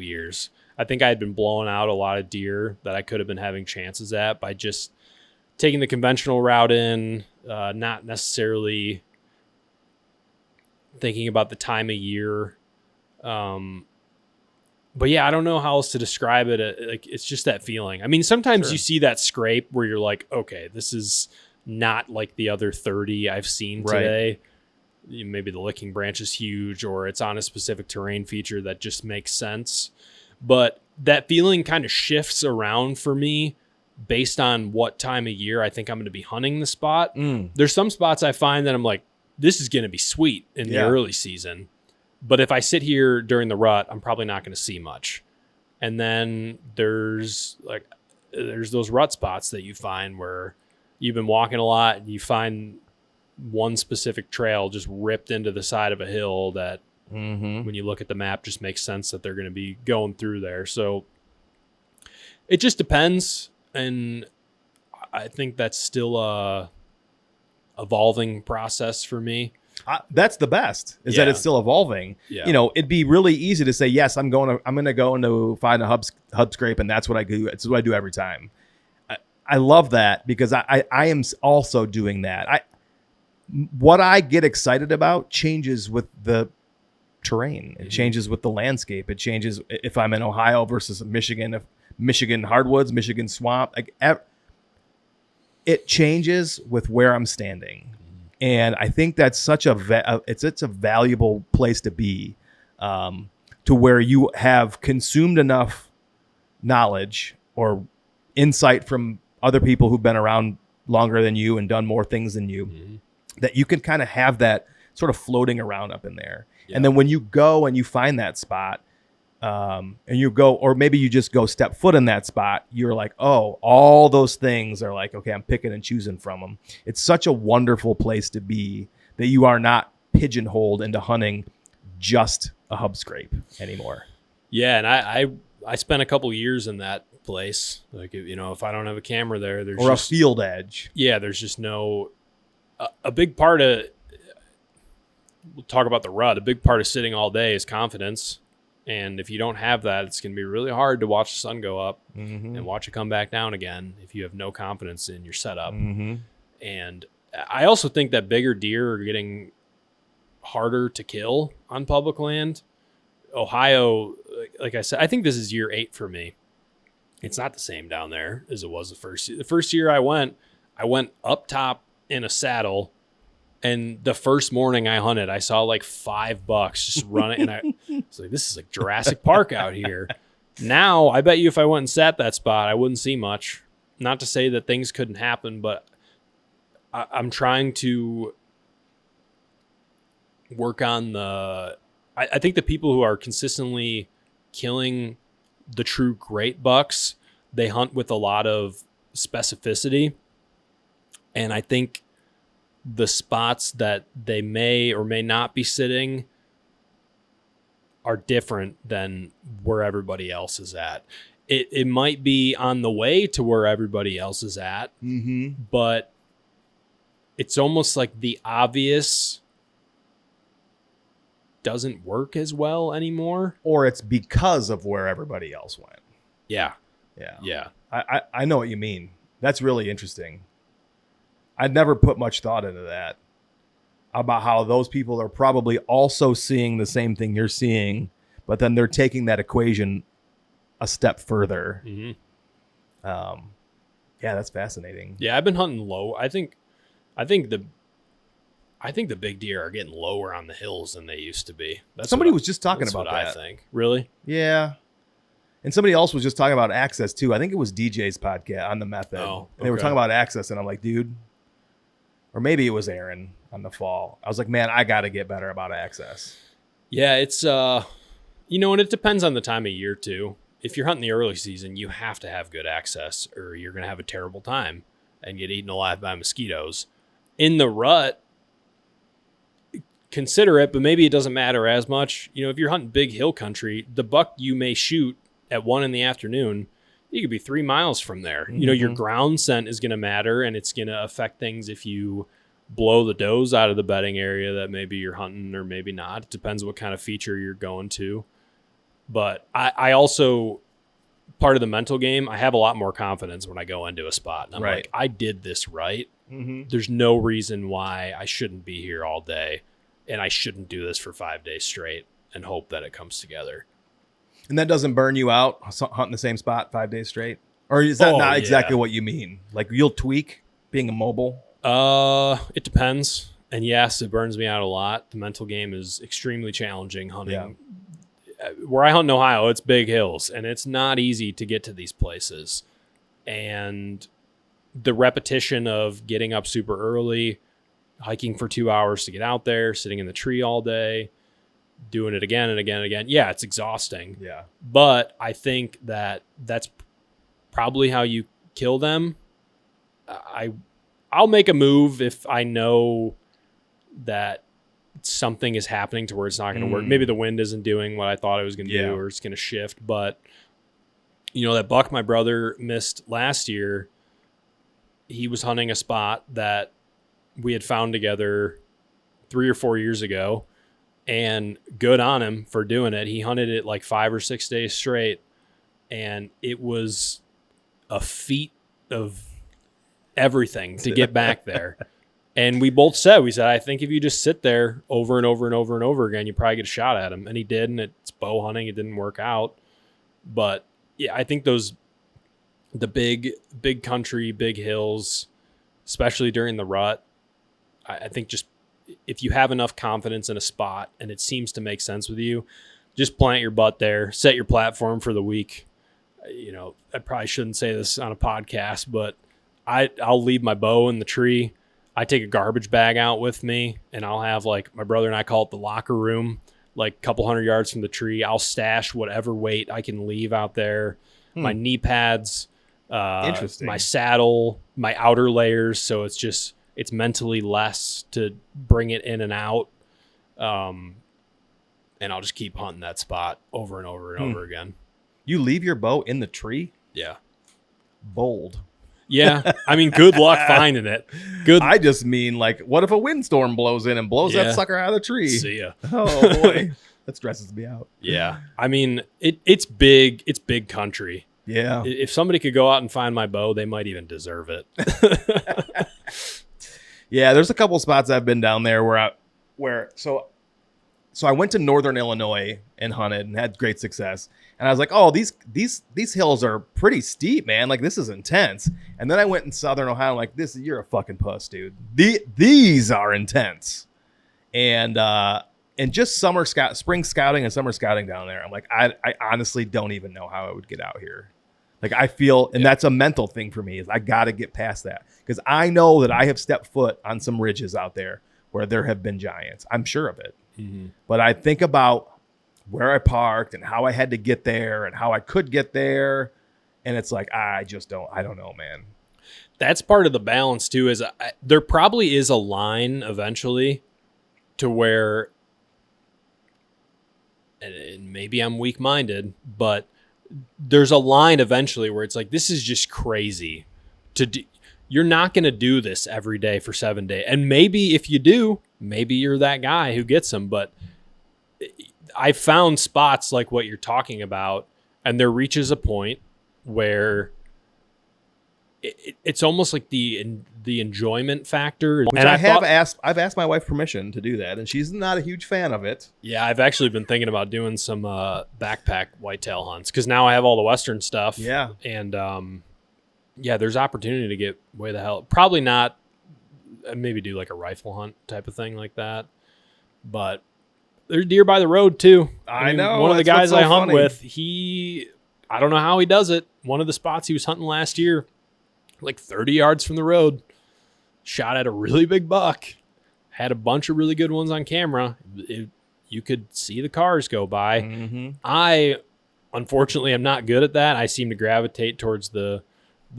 years. I think I had been blowing out a lot of deer that I could have been having chances at by just taking the conventional route in, not necessarily thinking about the time of year. But yeah, I don't know how else to describe it. Like, it's just that feeling. I mean, sometimes you see that scrape where you're like, okay, this is not like the other 30 I've seen today. Maybe the licking branch is huge or it's on a specific terrain feature that just makes sense. But that feeling kind of shifts around for me based on what time of year I think I'm going to be hunting the spot. There's some spots I find that I'm like, this is going to be sweet in the early season. But if I sit here during the rut, I'm probably not going to see much. And then there's those rut spots that you find where you've been walking a lot and you find one specific trail just ripped into the side of a hill that when you look at the map just makes sense that they're going to be going through there. So it just depends. And I think that's still a evolving process for me. That's the best is that it's still evolving. Yeah. It'd be really easy to say, yes, I'm going to go into find a hub scrape. And that's what I do. It's what I do every time. I love that because I am also doing that. What I get excited about changes with the terrain. It changes with the landscape. It changes if I'm in Ohio versus Michigan, Michigan hardwoods, Michigan swamp. It changes with where I'm standing. And I think that's such it's a valuable place to be, to where you have consumed enough knowledge or insight from other people who've been around longer than you and done more things than you, that you can kind of have that sort of floating around up in there. Yeah. And then when you go and you find that spot, and you go, or maybe you just go step foot in that spot, you're like, oh, all those things are like, okay, I'm picking and choosing from them. It's such a wonderful place to be that you are not pigeonholed into hunting just a hub scrape anymore. Yeah. And I spent a couple years in that place. Like, you know, if I don't have a camera there, there's a field edge. Yeah. There's just a big part of, we'll talk about the rut. A big part of sitting all day is confidence. And if you don't have that, it's going to be really hard to watch the sun go up and watch it come back down again if you have no confidence in your setup. And I also think that bigger deer are getting harder to kill on public land. Ohio, like I said, I think this is year 8 for me. It's not the same down there as it was the first year. The first year I went up top in a saddle. And the first morning I hunted, I saw like 5 bucks just running. And I was like, this is like Jurassic Park out here. Now, I bet you if I went and sat that spot, I wouldn't see much. Not to say that things couldn't happen, but I'm trying to work on I think the people who are consistently killing the true great bucks, they hunt with a lot of specificity. And I think the spots that they may or may not be sitting are different than where everybody else is at. It might be on the way to where everybody else is at, but it's almost like the obvious doesn't work as well anymore. Or it's because of where everybody else went. Yeah. I know what you mean. That's really interesting. I'd never put much thought into that, about how those people are probably also seeing the same thing you're seeing, but then they're taking that equation a step further. Yeah, that's fascinating. Yeah, I've been hunting low. I think the big deer are getting lower on the hills than they used to be. Somebody was just talking about that. I think. Really? Yeah. And somebody else was just talking about access too. I think it was DJ's podcast on the method. Oh, and they were talking about access, and I'm like, dude, or maybe it was Aaron on the fall. I was like, man, I got to get better about access. Yeah, it's, and it depends on the time of year too. If you're hunting the early season, you have to have good access or you're going to have a terrible time and get eaten alive by mosquitoes. In the rut, consider it, but maybe it doesn't matter as much. You know, if you're hunting big hill country, the buck you may shoot at 1 p.m, you could be 3 miles from there. You know, your ground scent is going to matter, and it's going to affect things if you blow the does out of the bedding area that maybe you're hunting or maybe not. It depends what kind of feature you're going to. But I also, part of the mental game, I have a lot more confidence when I go into a spot. And I'm like, I did this right. There's no reason why I shouldn't be here all day, and I shouldn't do this for 5 days straight and hope that it comes together. And that doesn't burn you out, hunting the same spot 5 days straight? Or is that not exactly what you mean? Like, you'll tweak being immobile? It depends. And yes, it burns me out a lot. The mental game is extremely challenging hunting. Yeah. Where I hunt in Ohio, it's big hills, and it's not easy to get to these places. And the repetition of getting up super early, hiking for 2 hours to get out there, sitting in the tree all day, doing it again and again and again. Yeah, it's exhausting. Yeah. But I think that's probably how you kill them. I'll make a move if I know that something is happening to where it's not going to work. Maybe the wind isn't doing what I thought it was going to do, or it's going to shift. But, you know, that buck my brother missed last year, he was hunting a spot that we had found together 3 or 4 years ago. And good on him for doing it. He hunted it like 5 or 6 days straight, and it was a feat of everything to get back there. And we both said, I think if you just sit there over and over and over and over again, you probably get a shot at him. And he did, and it's bow hunting. It didn't work out. But yeah, I think the big country, big hills, especially during the rut, I think just if you have enough confidence in a spot and it seems to make sense with you, just plant your butt there, set your platform for the week. You know, I probably shouldn't say this on a podcast, but I'll leave my bow in the tree. I take a garbage bag out with me, and I'll have, like, my brother and I call it the locker room, like a couple 100 yards from the tree. I'll stash whatever weight I can leave out there. My knee pads, my saddle, my outer layers. So it's mentally less to bring it in and out. And I'll just keep hunting that spot over and over and over again. You leave your bow in the tree? Yeah. Bold. Yeah. I mean, good luck finding it. I just mean, like, what if a windstorm blows in and blows that sucker out of the tree? See ya. Oh, boy. That stresses me out. Yeah. I mean, it's big. It's big country. Yeah. If somebody could go out and find my bow, they might even deserve it. Yeah, there's a couple spots I've been down there so I went to Northern Illinois and hunted and had great success. And I was like, oh, these hills are pretty steep, man. Like, this is intense. And then I went in Southern Ohio. I'm like, you're a fucking puss, dude. These are intense. And just spring scouting and summer scouting down there, I'm like, I honestly don't even know how I would get out here. Like, I feel, and that's a mental thing for me, is I got to get past that. Because I know that I have stepped foot on some ridges out there where there have been giants. I'm sure of it. Mm-hmm. But I think about where I parked and how I had to get there and how I could get there. And it's like, I don't know, man. That's part of the balance too, is there probably is a line eventually to where, and maybe I'm weak-minded, but there's a line eventually where it's like, this is just crazy to do. You're not going to do this every day for 7 days. And maybe if you do, maybe you're that guy who gets them. But I found spots like what you're talking about, and there reaches a point where it's almost like the enjoyment factor. Which I've asked my wife permission to do that, and she's not a huge fan of it. Yeah, I've actually been thinking about doing some backpack whitetail hunts, because now I have all the Western stuff. Yeah. And yeah, there's opportunity to get way the hell. Probably not. Maybe do like a rifle hunt type of thing like that. But there's deer by the road too. I know. One of the guys I hunt with, I don't know how he does it. One of the spots he was hunting last year, like 30 yards from the road, shot at a really big buck. Had a bunch of really good ones on camera. You could see the cars go by. Mm-hmm. I, unfortunately, am not good at that. I seem to gravitate towards the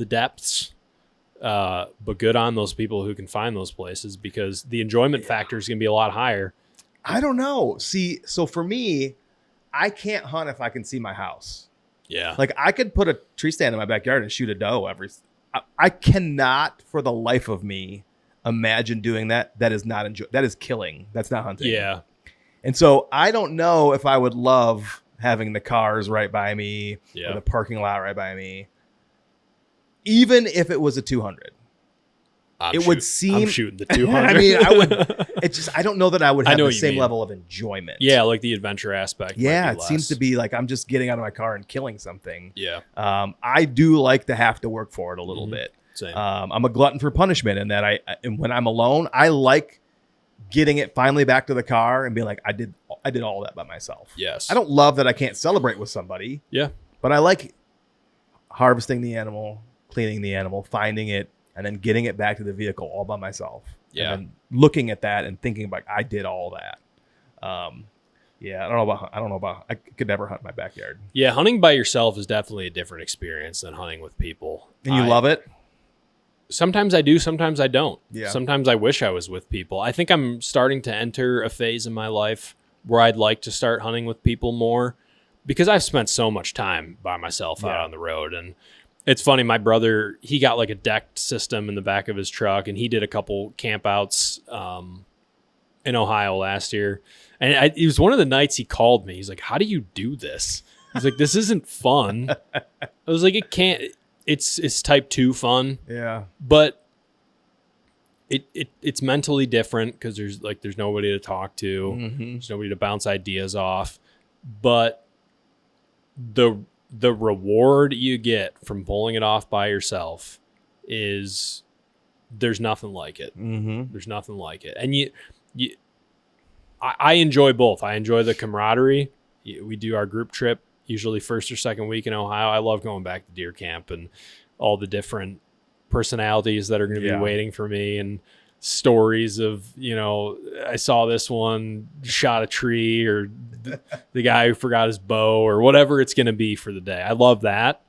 depths. But good on those people who can find those places, because the enjoyment factor is going to be a lot higher. I don't know. See, so for me, I can't hunt if I can see my house. Yeah. Like, I could put a tree stand in my backyard and shoot a doe I cannot for the life of me imagine doing that. That is not that is killing. That's not hunting. Yeah. And so I don't know if I would love having the cars right by me or the parking lot right by me. Even if it was a 200, would seem. I'm shooting the 200. I mean, I don't know that I would have the same level of enjoyment. Yeah, like the adventure aspect. Yeah, it seems to be like I'm just getting out of my car and killing something. Yeah. I do like to have to work for it a little bit. Same. I'm a glutton for punishment in that and when I'm alone, I like getting it finally back to the car and being like, I did all that by myself. Yes. I don't love that I can't celebrate with somebody. Yeah. But I like harvesting the animal, cleaning the animal, finding it, and then getting it back to the vehicle all by myself. Yeah. And then looking at that and thinking about, I did all that. Yeah, I don't know about, I could never hunt in my backyard. Yeah, hunting by yourself is definitely a different experience than hunting with people. And you love it? Sometimes I do, sometimes I don't. Yeah. Sometimes I wish I was with people. I think I'm starting to enter a phase in my life where I'd like to start hunting with people more, because I've spent so much time by myself out on the road. And it's funny, my brother, he got like a decked system in the back of his truck, and he did a couple campouts in Ohio last year. And it was one of the nights he called me. He's like, how do you do this? He's like, this isn't fun. I was like, it can't. It's type 2 fun. Yeah. But it's mentally different because there's nobody to talk to. Mm-hmm. There's nobody to bounce ideas off. But the reward you get from pulling it off by yourself there's nothing like it. Mm-hmm. There's nothing like it. And I enjoy both. I enjoy the camaraderie. We do our group trip usually first or second week in Ohio. I love going back to deer camp and all the different personalities that are going to be waiting for me, and stories of, I saw this one shot a tree, or the guy who forgot his bow, or whatever it's going to be for the day. I love that.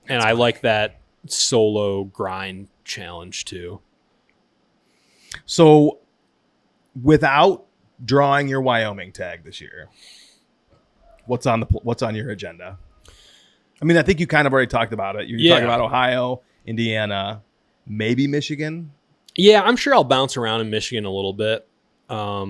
And I like that solo grind challenge too. So without drawing your Wyoming tag this year, what's on your agenda? I mean, I think you kind of already talked about it. You're talking about Ohio, Indiana, maybe Michigan. Yeah, I'm sure I'll bounce around in Michigan a little bit. I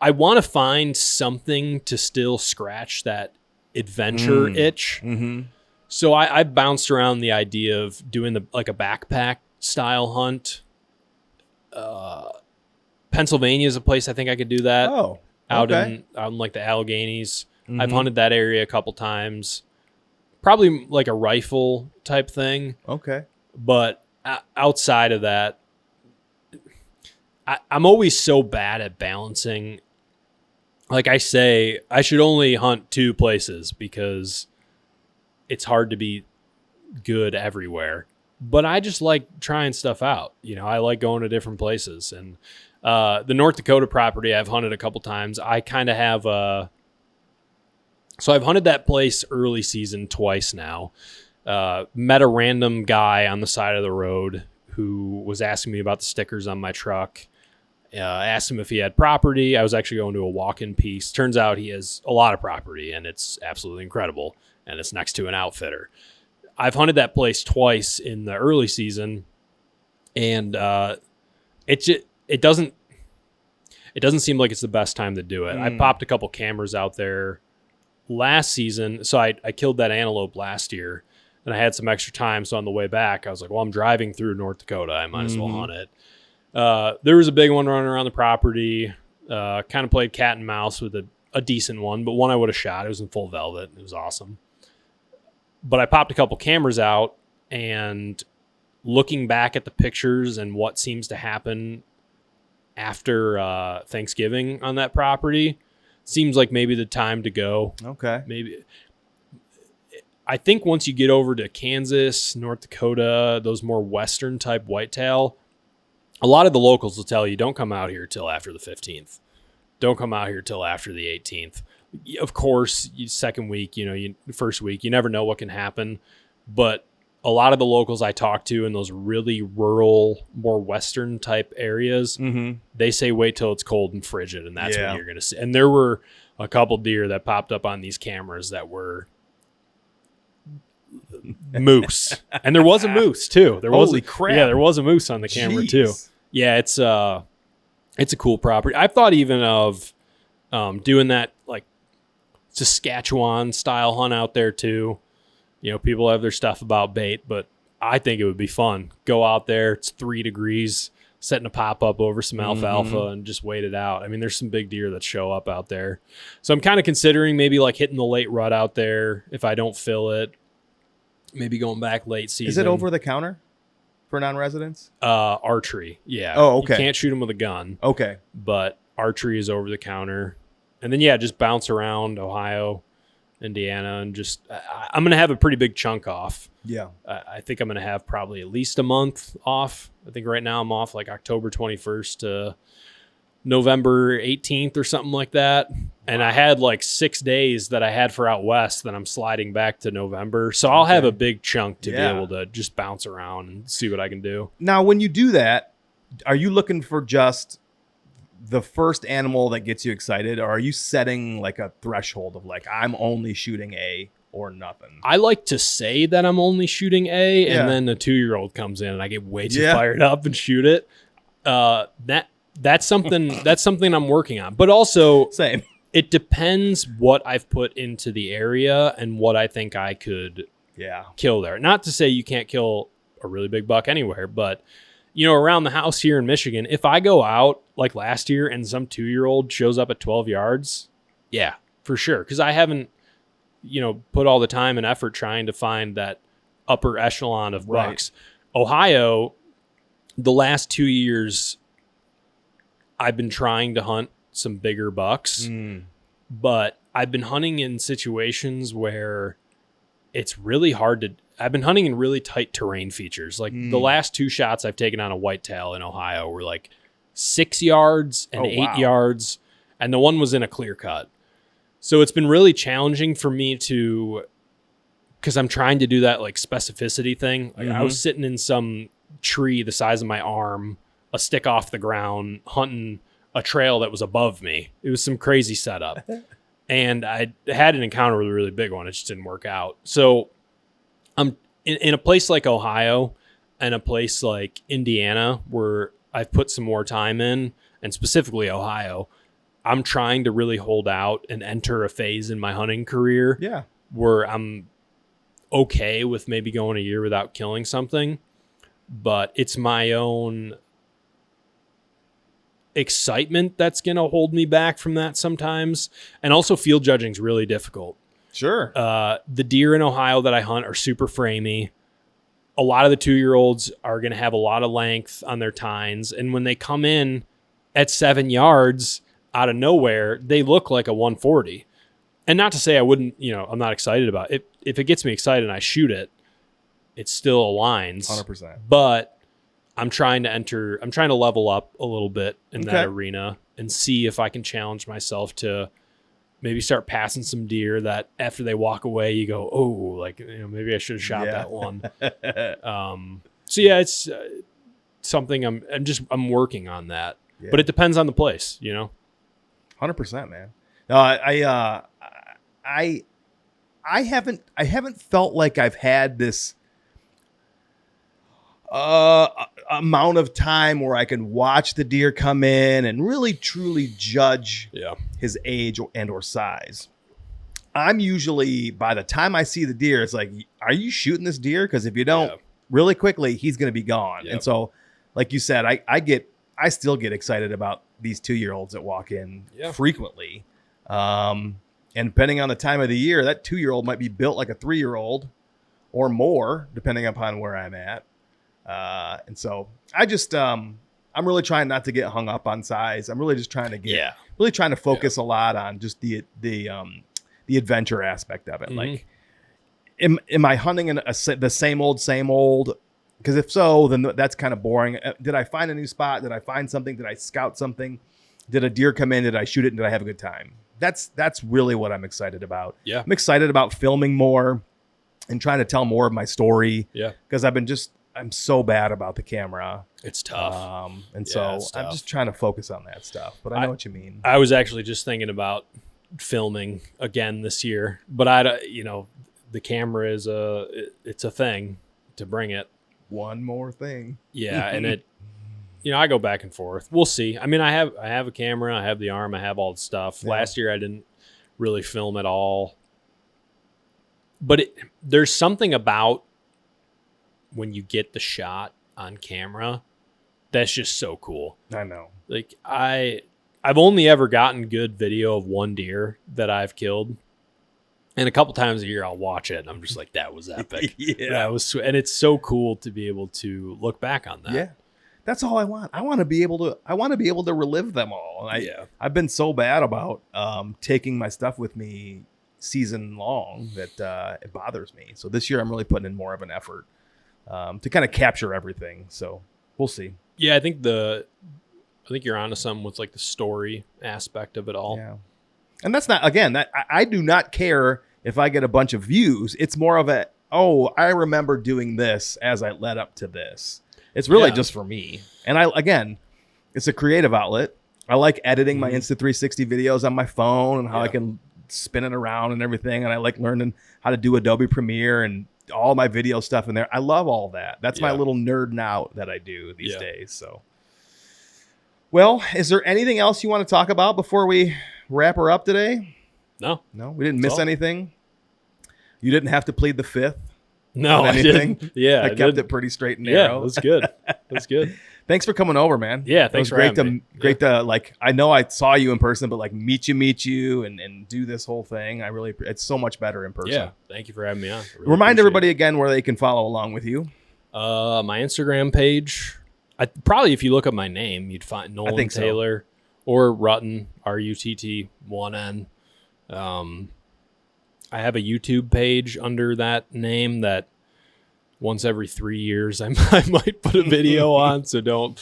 want to find something to still scratch that adventure itch. Mm-hmm. So I've bounced around the idea of doing a backpack style hunt. Pennsylvania is a place I think I could do that. Oh, out in like the Alleghenies. Mm-hmm. I've hunted that area a couple times. Probably like a rifle type thing. Okay. But outside of that, I'm always so bad at balancing. Like I say, I should only hunt 2 places because it's hard to be good everywhere. But I just like trying stuff out. I like going to different places. And the North Dakota property I've hunted a couple times. I kind of have so I've hunted that place early season twice now. Met a random guy on the side of the road who was asking me about the stickers on my truck. Asked him if he had property. I was actually going to a walk-in piece. Turns out he has a lot of property, and it's absolutely incredible. And it's next to an outfitter. I've hunted that place twice in the early season, and it doesn't seem like it's the best time to do it. I popped a couple cameras out there last season. So I killed that antelope last year, and I had some extra time. So on the way back, I was like, well, I'm driving through North Dakota. I might as well hunt it. There was a big one running around the property. Kind of played cat and mouse with a decent one, but one I would have shot. It was in full velvet. It was awesome. But I popped a couple cameras out, and looking back at the pictures and what seems to happen after Thanksgiving on that property, seems like maybe the time to go. Okay. Maybe. I think once you get over to Kansas, North Dakota, those more western type whitetail, a lot of the locals will tell you, don't come out here till after the 15th. Don't come out here till after the 18th. Of course, second week, first week, you never know what can happen. But a lot of the locals I talk to in those really rural, more western type areas, they say wait till it's cold and frigid, and that's when you're going to see. And there were a couple deer that popped up on these cameras that were moose. And there was a moose, too. Holy crap. Yeah, there was a moose on the camera, too. Yeah, it's a cool property. I've thought even of doing that, like, Saskatchewan style hunt out there too. People have their stuff about bait, but I think it would be fun. Go out there, it's 3 degrees, setting a pop up over some alfalfa and just wait it out. I mean, there's some big deer that show up out there. So I'm kind of considering maybe like hitting the late rut out there if I don't fill it. Maybe going back late season. Is it over the counter for non-residents? Archery. Yeah. Oh, okay. You can't shoot them with a gun. Okay. But archery is over the counter. And then, just bounce around Ohio, Indiana, and just I'm going to have a pretty big chunk off. Yeah. I think I'm going to have probably at least a month off. I think right now I'm off like October 21st to November 18th or something like that. And I had like 6 days that I had for out west that I'm sliding back to November. So I'll have a big chunk to be able to just bounce around and see what I can do. Now, when you do that, are you looking for just the first animal that gets you excited, or are you setting like a threshold of like, I'm only shooting A or nothing? I like to say that I'm only shooting A, and then a 2-year-old comes in and I get way too fired up and shoot it. That's something I'm working on. But also, same. It depends what I've put into the area and what I think I could kill there. Not to say you can't kill a really big buck anywhere, but around the house here in Michigan, if I go out like last year and some 2-year-old shows up at 12 yards, yeah, for sure. Because I haven't, put all the time and effort trying to find that upper echelon of bucks. Ohio, the last 2 years, I've been trying to hunt some bigger bucks, but I've been hunting in situations where it's really hard to, I've been hunting in really tight terrain features. Like the last 2 shots I've taken on a whitetail in Ohio were like 6 yards and 8 yards, and the one was in a clear cut. So it's been really challenging for me because I'm trying to do that like specificity thing. Like I was sitting in some tree the size of my arm, a stick off the ground, hunting a trail that was above me. It was some crazy setup. And I had an encounter with a really big one. It just didn't work out. So I'm in a place like Ohio and a place like Indiana where I've put some more time in, and specifically Ohio, I'm trying to really hold out and enter a phase in my hunting career where I'm okay with maybe going a year without killing something, but it's my own excitement that's going to hold me back from that sometimes. And also field judging is really difficult. Sure. The deer in Ohio that I hunt are super framey. A lot of the 2-year-olds are going to have a lot of length on their tines. And when they come in at 7 yards out of nowhere, they look like a 140. And not to say I wouldn't, I'm not excited about it. If it gets me excited and I shoot it, it still aligns. 100%. But I'm trying to level up a little bit in that arena and see if I can challenge myself to maybe start passing some deer that after they walk away, you go, oh, like, maybe I should have shot that one. So yeah, it's something I'm working on that, but it depends on the place, 100%, man. No, I haven't felt like I've had this amount of time where I can watch the deer come in and really truly judge his age or size. I'm usually, by the time I see the deer, it's like, are you shooting this deer? Because if you don't, really quickly, he's going to be gone. And so, like you said, I still get excited about these 2-year-olds that walk in frequently. And depending on the time of the year, that 2-year-old might be built like a 3-year-old or more, depending upon where I'm at. And so I just, I'm really trying not to get hung up on size. I'm really just trying to focus a lot on just the adventure aspect of it. Like, am I hunting in the same old? Because if so, then that's kind of boring. Did I find a new spot? Did I find something? Did I scout something? Did a deer come in? Did I shoot it? And did I have a good time? That's really what I'm excited about. Yeah. I'm excited about filming more and trying to tell more of my story. Yeah. Because I'm so bad about the camera. It's tough. So I'm just trying to focus on that stuff. But I know what you mean. I was actually just thinking about filming again this year, but the camera is it's a thing to bring it. One more thing. Yeah, and it I go back and forth. We'll see. I mean, I have a camera, I have the arm, I have all the stuff. Yeah. Last year I didn't really film at all. But there's something about when you get the shot on camera that's just so cool. I know. Like I've only ever gotten good video of one deer that I've killed. And a couple times a year I'll watch it and I'm just like, that was epic. That was sweet. And it's so cool to be able to look back on that. Yeah. That's all I want. I want to be able to relive them all. And I've been so bad about taking my stuff with me season long that it bothers me. So this year I'm really putting in more of an effort to kind of capture everything. So we'll see. Yeah, I think you're onto something with like the story aspect of it all. Yeah. And that's not, again, that I do not care if I get a bunch of views. It's more of I remember doing this as I led up to this. It's really just for me. And it's a creative outlet. I like editing my Insta360 videos on my phone and how I can spin it around and everything. And I like learning how to do Adobe Premiere and all my video stuff in there. I love all that. That's my little nerding out that I do these days. So, well, is there anything else you want to talk about before we wrap her up today? No, we didn't miss anything. You didn't have to plead the fifth. No, I didn't. Yeah, I kept it pretty straight and narrow. Yeah, it was good. That's good. Thanks for coming over, man. Yeah, thanks for having me. Great to like. I know I saw you in person, but like meet you, and do this whole thing. It's so much better in person. Yeah, thank you for having me on. Really Remind everybody again where they can follow along with you. My Instagram page. Probably if you look up my name, you'd find Nolan Taylor or Rutten, RUTT1N. I have a YouTube page under that name that once every 3 years, I might put a video on. So don't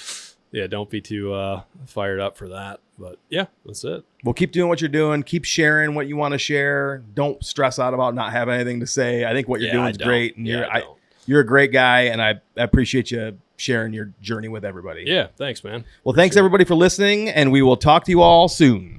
be too fired up for that. But yeah, that's it. Well, keep doing what you're doing. Keep sharing what you want to share. Don't stress out about not having anything to say. I think what you're doing is great. And you're a great guy, and I appreciate you sharing your journey with everybody. Yeah, thanks, man. Well, thanks everybody for listening, and we will talk to you all soon.